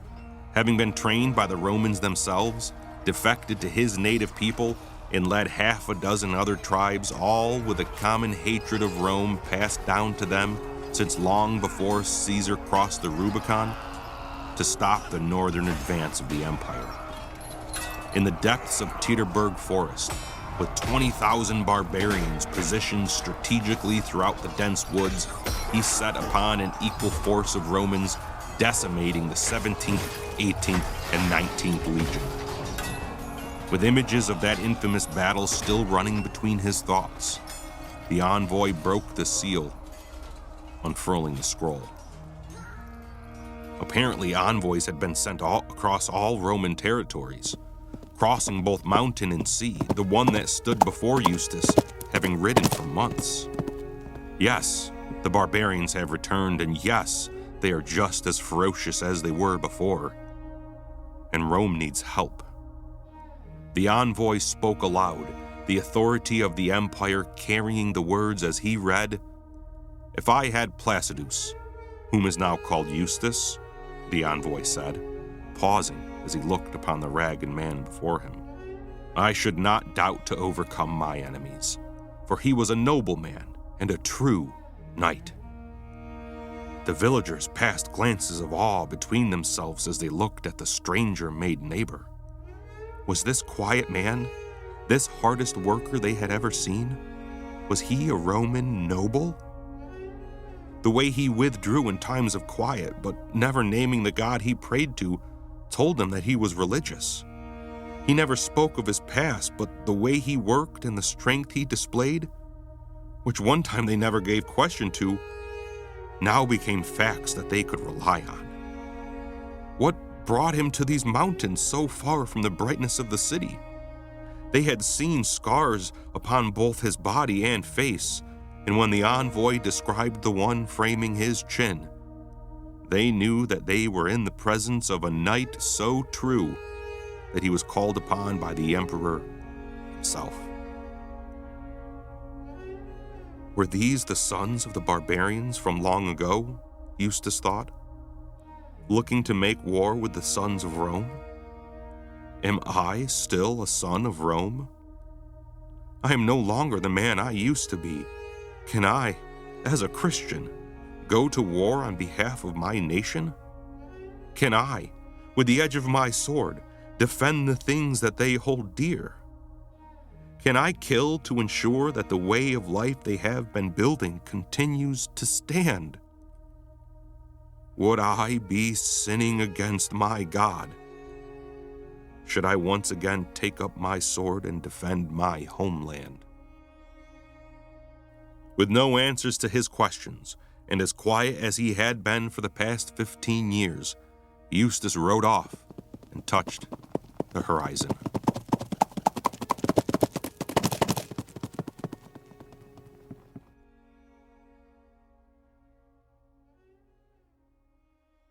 having been trained by the Romans themselves, defected to his native people and led half a dozen other tribes, all with a common hatred of Rome passed down to them since long before Caesar crossed the Rubicon, to stop the northern advance of the empire. In the depths of Teutoburg Forest, With 20,000 barbarians positioned strategically throughout the dense woods, he set upon an equal force of Romans, decimating the 17th, 18th, and 19th Legion. With images of that infamous battle still running between his thoughts, the envoy broke the seal, unfurling the scroll. Apparently, envoys had been sent across all Roman territories, crossing both mountain and sea, the one that stood before Eustace having ridden for months. Yes, the barbarians have returned, and yes, they are just as ferocious as they were before. And Rome needs help. The envoy spoke aloud, the authority of the empire carrying the words as he read, "If I had Placidus, whom is now called Eustace," the envoy said, pausing as he looked upon the ragged man before him, "I should not doubt to overcome my enemies, for he was a noble man and a true knight." The villagers passed glances of awe between themselves as they looked at the stranger-made neighbor. Was this quiet man, this hardest worker they had ever seen, was he a Roman noble? The way he withdrew in times of quiet, but never naming the God he prayed to, told them that he was religious. He never spoke of his past, but the way he worked and the strength he displayed, which one time they never gave question to, now became facts that they could rely on. What brought him to these mountains so far from the brightness of the city? They had seen scars upon both his body and face, and when the envoy described the one framing his chin, they knew that they were in the presence of a knight so true that he was called upon by the emperor himself. Were these the sons of the barbarians from long ago, Eustace thought, looking to make war with the sons of Rome? Am I still a son of Rome? I am no longer the man I used to be. Can I, as a Christian, go to war on behalf of my nation? Can I, with the edge of my sword, defend the things that they hold dear? Can I kill to ensure that the way of life they have been building continues to stand? Would I be sinning against my God? Should I once again take up my sword and defend my homeland? With no answers to his questions, and as quiet as he had been for the past 15 years, Eustace rode off and touched the horizon.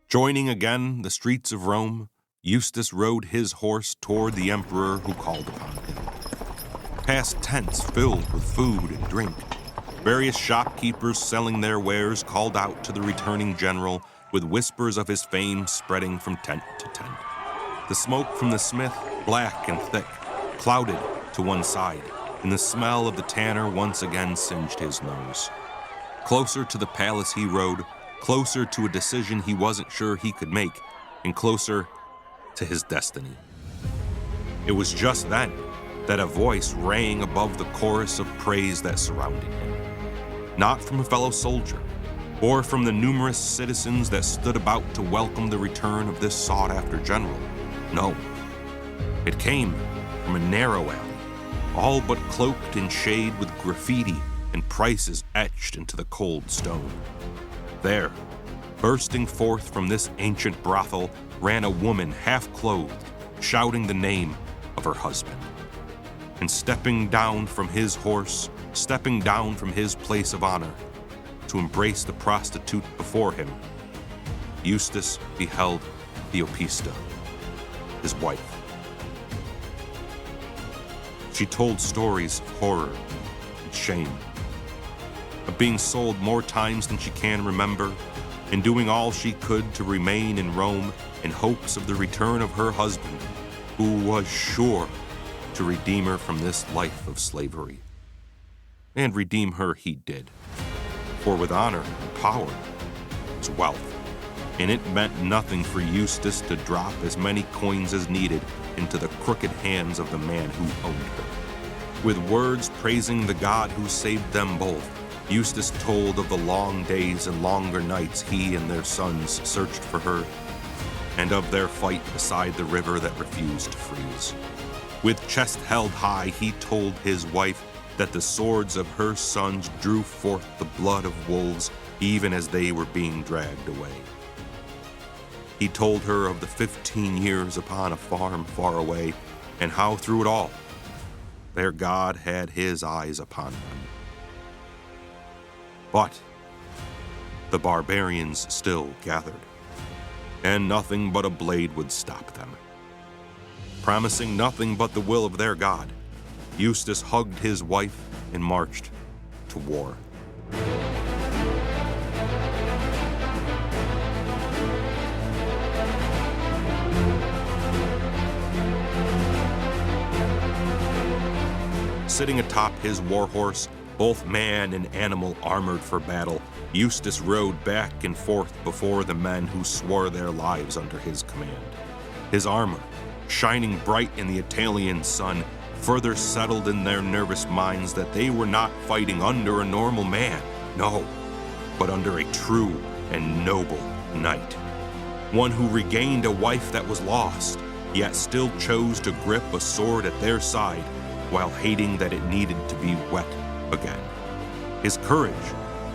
Joining again the streets of Rome, Eustace rode his horse toward the emperor who called upon him. Past tents filled with food and drink, various shopkeepers selling their wares called out to the returning general with whispers of his fame spreading from tent to tent. The smoke from the smith, black and thick, clouded to one side, and the smell of the tanner once again singed his nose. Closer to the palace he rode, closer to a decision he wasn't sure he could make, and closer to his destiny. It was just then that a voice rang above the chorus of praise that surrounded him. Not from a fellow soldier, or from the numerous citizens that stood about to welcome the return of this sought-after general. No, it came from a narrow alley, all but cloaked in shade with graffiti and prices etched into the cold stone. There, bursting forth from this ancient brothel, ran a woman half-clothed, shouting the name of her husband. And stepping down from his horse, stepping down from his place of honor, to embrace the prostitute before him, Eustace beheld Theopista, his wife. She told stories of horror and shame, of being sold more times than she can remember, and doing all she could to remain in Rome in hopes of the return of her husband, who was sure to redeem her from this life of slavery. And redeem her he did, for with honor and power was wealth, and it meant nothing for Eustace to drop as many coins as needed into the crooked hands of the man who owned her. With words praising the God who saved them both, Eustace told of the long days and longer nights he and their sons searched for her, and of their fight beside the river that refused to freeze. With chest held high, he told his wife that the swords of her sons drew forth the blood of wolves even as they were being dragged away. He told her of the 15 years upon a farm far away, and how through it all, their God had his eyes upon them. But the barbarians still gathered, and nothing but a blade would stop them. Promising nothing but the will of their God, Eustace hugged his wife and marched to war. Sitting atop his war horse, both man and animal armored for battle, Eustace rode back and forth before the men who swore their lives under his command. His armor, shining bright in the Italian sun, further settled in their nervous minds that they were not fighting under a normal man, no, but under a true and noble knight. One who regained a wife that was lost, yet still chose to grip a sword at their side, while hating that it needed to be wet again. His courage,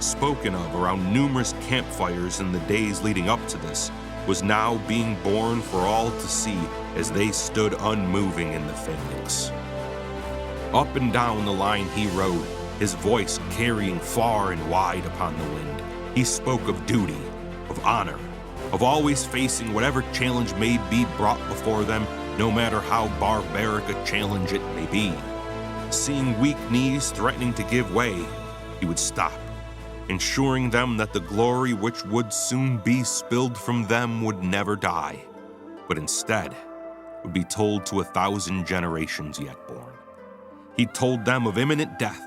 spoken of around numerous campfires in the days leading up to this, was now being borne for all to see as they stood unmoving in the phalanx. Up and down the line he rode, his voice carrying far and wide upon the wind. He spoke of duty, of honor, of always facing whatever challenge may be brought before them, no matter how barbaric a challenge it may be. Seeing weak knees threatening to give way, he would stop, ensuring them that the glory which would soon be spilled from them would never die, but instead would be told to 1,000 generations yet born. He told them of imminent death,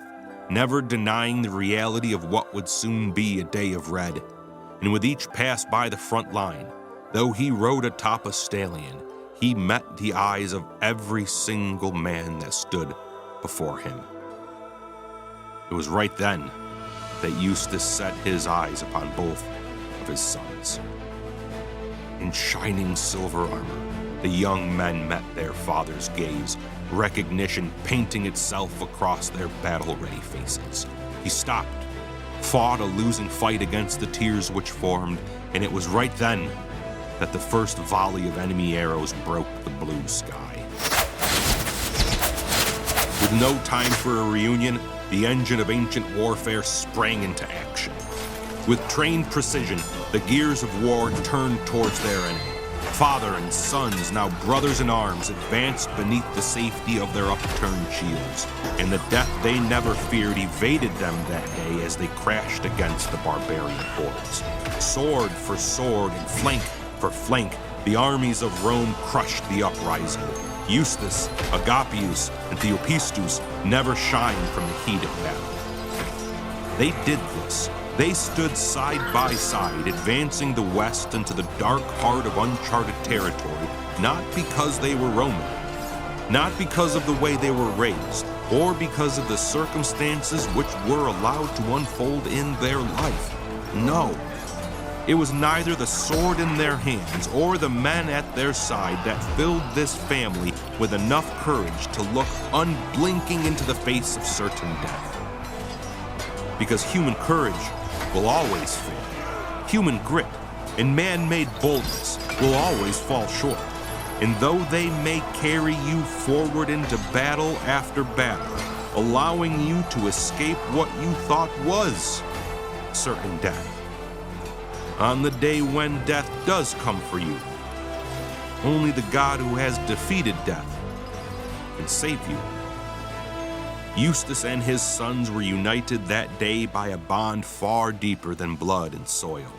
never denying the reality of what would soon be a day of red. And with each pass by the front line, though he rode atop a stallion, he met the eyes of every single man that stood before him. It was right then that Eustace set his eyes upon both of his sons. In shining silver armor, the young men met their father's gaze, recognition painting itself across their battle-ready faces. He stopped, fought a losing fight against the tears which formed, and it was right then that the first volley of enemy arrows broke the blue sky. With no time for a reunion, the engine of ancient warfare sprang into action. With trained precision, the gears of war turned towards their enemy. Father and sons, now brothers in arms, advanced beneath the safety of their upturned shields, and the death they never feared evaded them that day as they crashed against the barbarian hordes. Sword for sword and flank for flank, the armies of Rome crushed the uprising. Eustace, Agapius, and Theophistus never shined from the heat of battle. They did this. They stood side by side, advancing the west into the dark heart of uncharted territory, not because they were Roman, not because of the way they were raised, or because of the circumstances which were allowed to unfold in their life. No. It was neither the sword in their hands or the men at their side that filled this family with enough courage to look unblinking into the face of certain death. Because human courage will always fail. Human grit and man-made boldness will always fall short. And though they may carry you forward into battle after battle, allowing you to escape what you thought was certain death, on the day when death does come for you, only the God who has defeated death can save you. Eustace and his sons were united that day by a bond far deeper than blood and soil.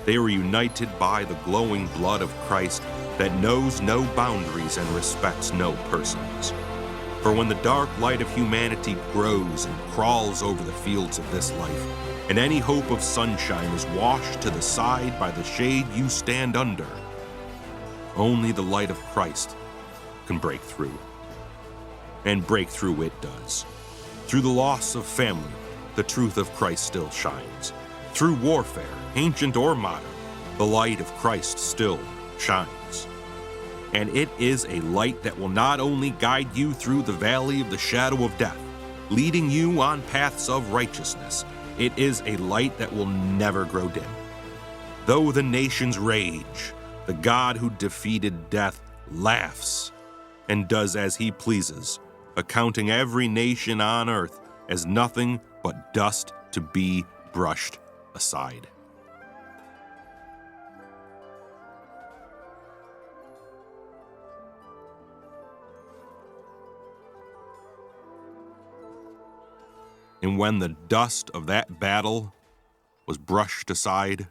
They were united by the glowing blood of Christ that knows no boundaries and respects no persons. For when the dark light of humanity grows and crawls over the fields of this life, and any hope of sunshine is washed to the side by the shade you stand under, only the light of Christ can break through. and breakthrough it does. Through the loss of family, the truth of Christ still shines. Through warfare, ancient or modern, the light of Christ still shines. And it is a light that will not only guide you through the valley of the shadow of death, leading you on paths of righteousness, it is a light that will never grow dim. Though the nations rage, the God who defeated death laughs and does as he pleases, accounting every nation on earth as nothing but dust to be brushed aside. And when the dust of that battle was brushed aside,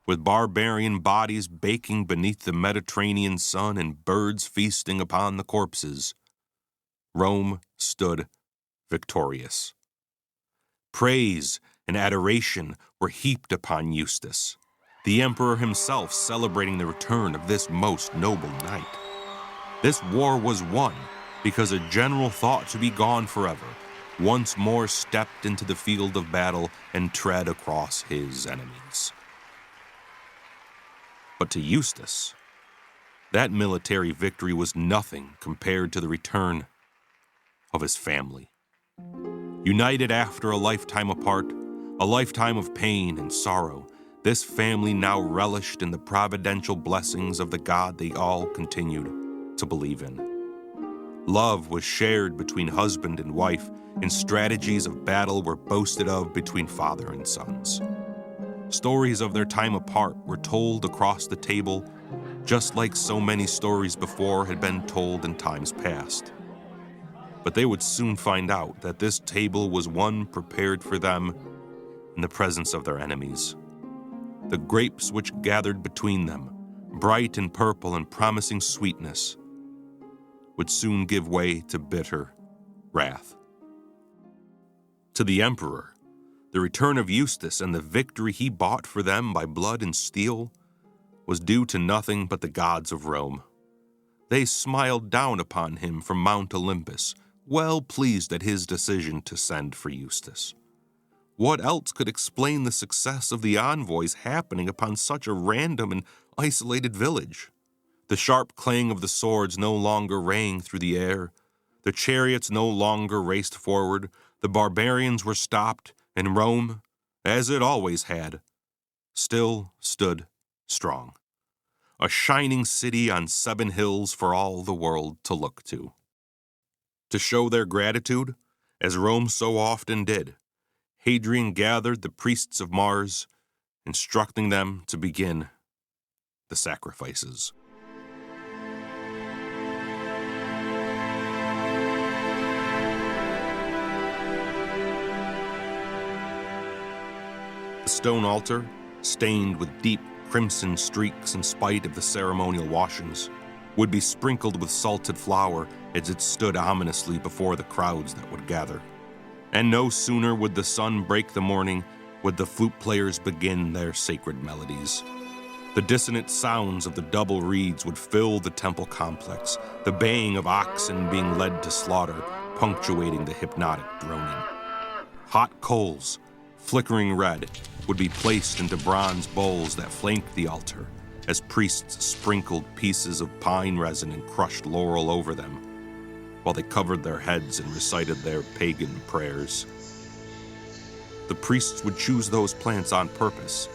with barbarian bodies baking beneath the Mediterranean sun and birds feasting upon the corpses, Rome stood victorious. Praise and adoration were heaped upon Eustace, the emperor himself celebrating the return of this most noble knight. This war was won because a general thought to be gone forever once more stepped into the field of battle and tread across his enemies. But to Eustace, that military victory was nothing compared to the return of his family. United after a lifetime apart, a lifetime of pain and sorrow, this family now relished in the providential blessings of the God they all continued to believe in. Love was shared between husband and wife, and strategies of battle were boasted of between father and sons. Stories of their time apart were told across the table, just like so many stories before had been told in times past. But they would soon find out that this table was one prepared for them in the presence of their enemies. The grapes which gathered between them, bright and purple and promising sweetness, would soon give way to bitter wrath. To the emperor, the return of Eustace and the victory he bought for them by blood and steel was due to nothing but the gods of Rome. They smiled down upon him from Mount Olympus, well pleased at his decision to send for Eustace. What else could explain the success of the envoys happening upon such a random and isolated village? The sharp clang of the swords no longer rang through the air. The chariots no longer raced forward. The barbarians were stopped, and Rome, as it always had, still stood strong. A shining city on 7 hills for all the world to look to. To show their gratitude, as Rome so often did, Hadrian gathered the priests of Mars, instructing them to begin the sacrifices. The stone altar, stained with deep crimson streaks in spite of the ceremonial washings, would be sprinkled with salted flour as it stood ominously before the crowds that would gather. And no sooner would the sun break the morning would the flute players begin their sacred melodies. The dissonant sounds of the double reeds would fill the temple complex, the baying of oxen being led to slaughter, punctuating the hypnotic droning. Hot coals, flickering red, would be placed into bronze bowls that flanked the altar as priests sprinkled pieces of pine resin and crushed laurel over them, while they covered their heads and recited their pagan prayers. The priests would choose those plants on purpose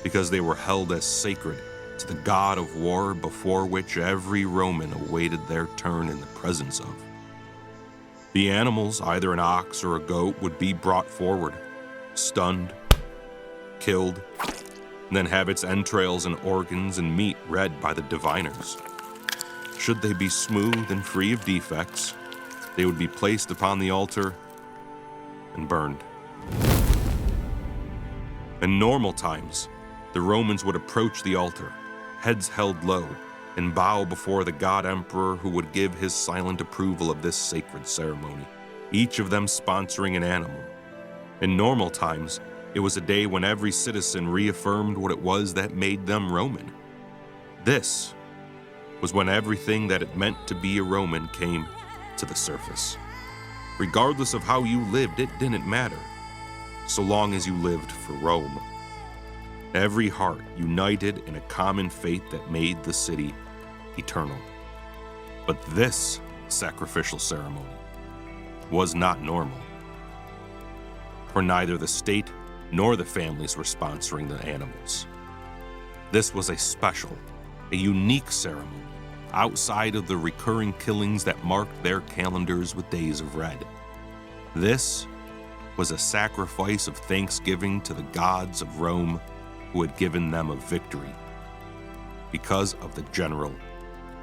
because they were held as sacred to the god of war before which every Roman awaited their turn in the presence of. The animals, either an ox or a goat, would be brought forward, stunned, killed, and then have its entrails and organs and meat read by the diviners. Should they be smooth and free of defects, they would be placed upon the altar and burned. In normal times, the Romans would approach the altar, heads held low, and bow before the god emperor who would give his silent approval of this sacred ceremony, each of them sponsoring an animal. In normal times, it was a day when every citizen reaffirmed what it was that made them Roman. This was when everything that it meant to be a Roman came to the surface. Regardless of how you lived, it didn't matter, so long as you lived for Rome. Every heart united in a common faith that made the city eternal. But this sacrificial ceremony was not normal, for neither the state nor the families were sponsoring the animals. This was a special, a unique ceremony, outside of the recurring killings that marked their calendars with days of red. This was a sacrifice of thanksgiving to the gods of Rome who had given them a victory because of the general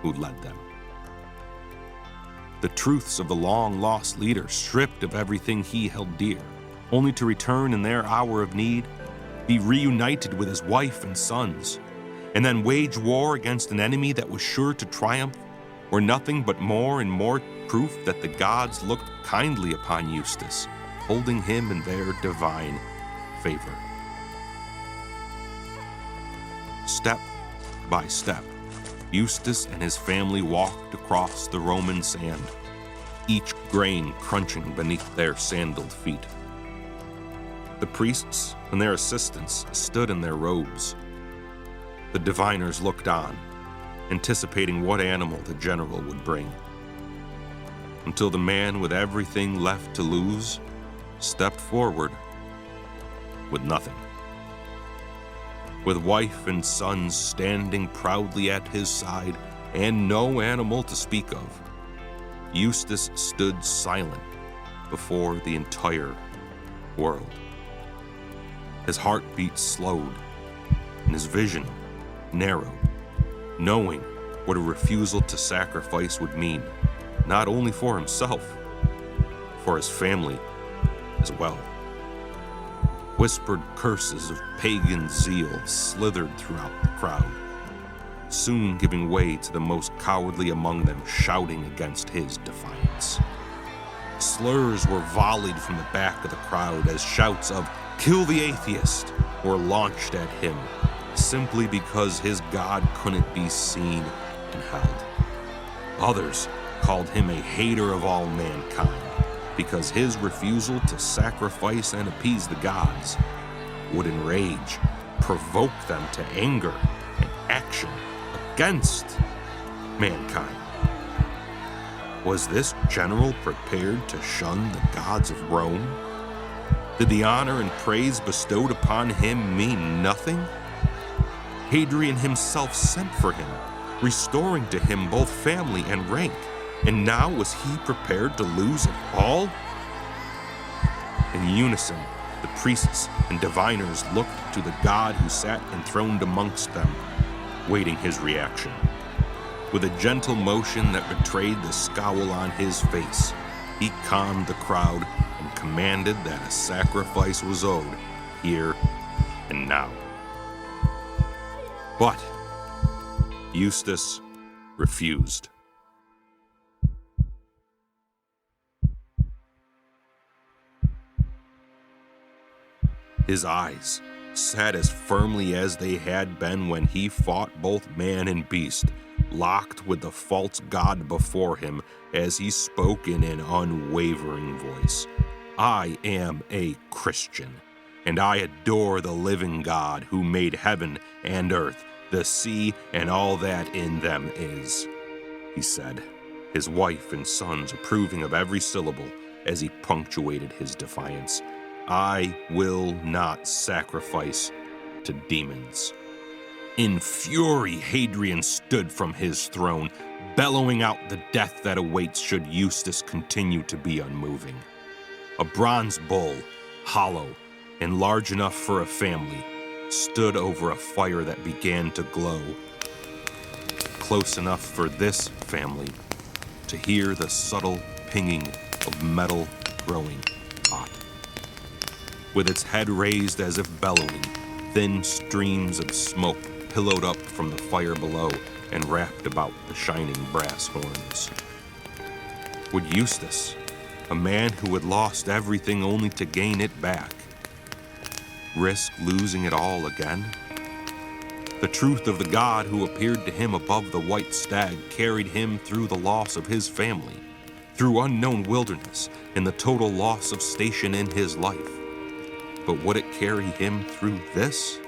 who led them. The truths of the long-lost leader, stripped of everything he held dear, only to return in their hour of need, be reunited with his wife and sons, and then wage war against an enemy that was sure to triumph, were nothing but more and more proof that the gods looked kindly upon Eustace, holding him in their divine favor. Step by step, Eustace and his family walked across the Roman sand, each grain crunching beneath their sandaled feet. The priests and their assistants stood in their robes. The diviners looked on, anticipating what animal the general would bring, until the man with everything left to lose stepped forward with nothing. With wife and sons standing proudly at his side and no animal to speak of, Eustace stood silent before the entire world. His heartbeat slowed and his vision narrowed, knowing what a refusal to sacrifice would mean, not only for himself, for his family as well. Whispered curses of pagan zeal slithered throughout the crowd, soon giving way to the most cowardly among them shouting against his defiance. Slurs were volleyed from the back of the crowd as shouts of "Kill the atheist" were launched at him, simply because his God couldn't be seen and held. Others called him a hater of all mankind, because his refusal to sacrifice and appease the gods would enrage, provoke them to anger and action against mankind. Was this general prepared to shun the gods of Rome? Did the honor and praise bestowed upon him mean nothing? Hadrian himself sent for him, restoring to him both family and rank, and now was he prepared to lose it all? In unison, the priests and diviners looked to the god who sat enthroned amongst them, waiting his reaction. With a gentle motion that betrayed the scowl on his face, he calmed the crowd and commanded that a sacrifice was owed here and now. But Eustace refused. His eyes sat as firmly as they had been when he fought both man and beast, locked with the false god before him as he spoke in an unwavering voice. I am a Christian, and I adore the living God who made heaven and earth, the sea, and all that in them is, he said, his wife and sons approving of every syllable as he punctuated his defiance. I will not sacrifice to demons. In fury, Hadrian stood from his throne, bellowing out the death that awaits should Eustace continue to be unmoving. A bronze bull, hollow and large enough for a family, stood over a fire that began to glow, close enough for this family to hear the subtle pinging of metal growing hot. With its head raised as if bellowing, thin streams of smoke pillowed up from the fire below and wrapped about the shining brass horns. Would Eustace, a man who had lost everything only to gain it back, risk losing it all again? The truth of the God who appeared to him above the white stag carried him through the loss of his family, through unknown wilderness and the total loss of station in his life. But would it carry him through this?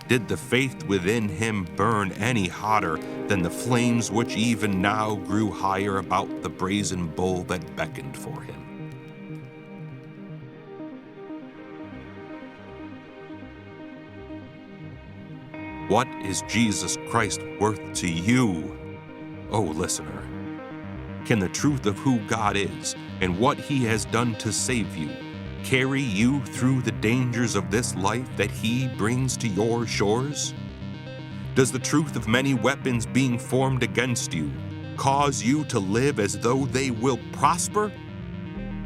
Did the faith within him burn any hotter than the flames which even now grew higher about the brazen bull that beckoned for him? What is Jesus Christ worth to you, O listener? Can the truth of who God is and what he has done to save you carry you through the dangers of this life that he brings to your shores? Does the truth of many weapons being formed against you cause you to live as though they will prosper,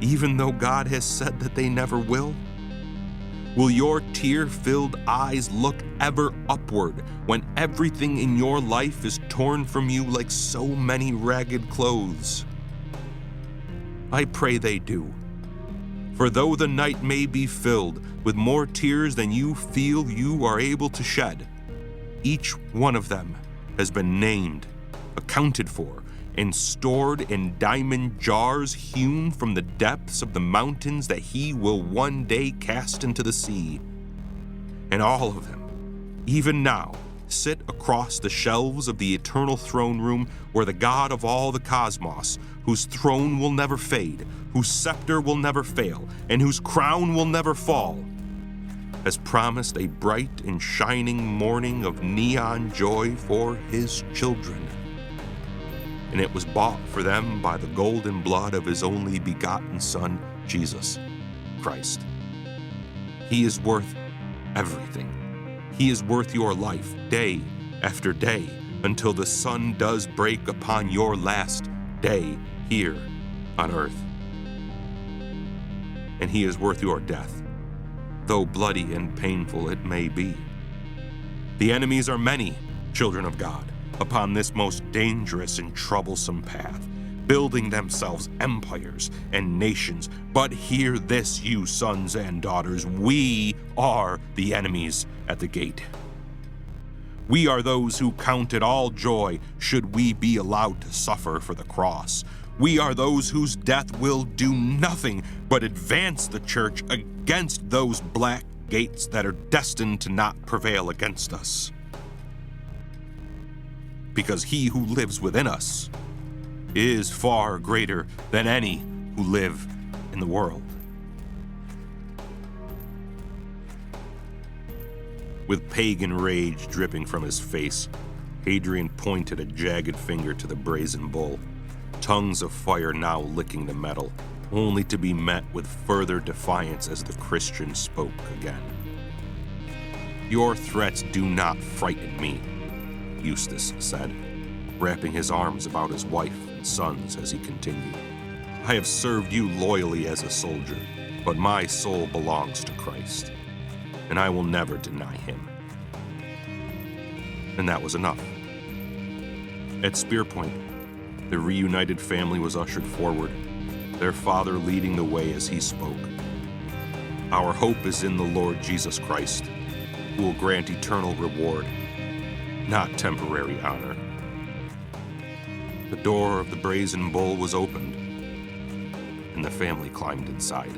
even though God has said that they never will? Will your tear-filled eyes look ever upward when everything in your life is torn from you like so many ragged clothes? I pray they do. For though the night may be filled with more tears than you feel you are able to shed, each one of them has been named, accounted for, and stored in diamond jars hewn from the depths of the mountains that he will one day cast into the sea. And all of them, even now, sit across the shelves of the eternal throne room where the God of all the cosmos, whose throne will never fade, whose scepter will never fail, and whose crown will never fall, has promised a bright and shining morning of neon joy for his children. And it was bought for them by the golden blood of his only begotten Son, Jesus Christ. He is worth everything. He is worth your life, day after day, until the sun does break upon your last day here on earth. And he is worth your death, though bloody and painful it may be. The enemies are many, children of God, upon this most dangerous and troublesome path, building themselves empires and nations. But hear this, you sons and daughters, we are the enemies at the gate. We are those who count it all joy should we be allowed to suffer for the cross. We are those whose death will do nothing but advance the church against those black gates that are destined to not prevail against us. Because he who lives within us is far greater than any who live in the world. With pagan rage dripping from his face, Hadrian pointed a jagged finger to the brazen bull, tongues of fire now licking the metal, only to be met with further defiance as the Christian spoke again. Your threats do not frighten me, Eustace said, wrapping his arms about his wife and sons as he continued. I have served you loyally as a soldier, but my soul belongs to Christ, and I will never deny him. And that was enough. At Spear Point, the reunited family was ushered forward, their father leading the way as he spoke. Our hope is in the Lord Jesus Christ, who will grant eternal reward, not temporary honor. The door of the brazen bull was opened, and the family climbed inside.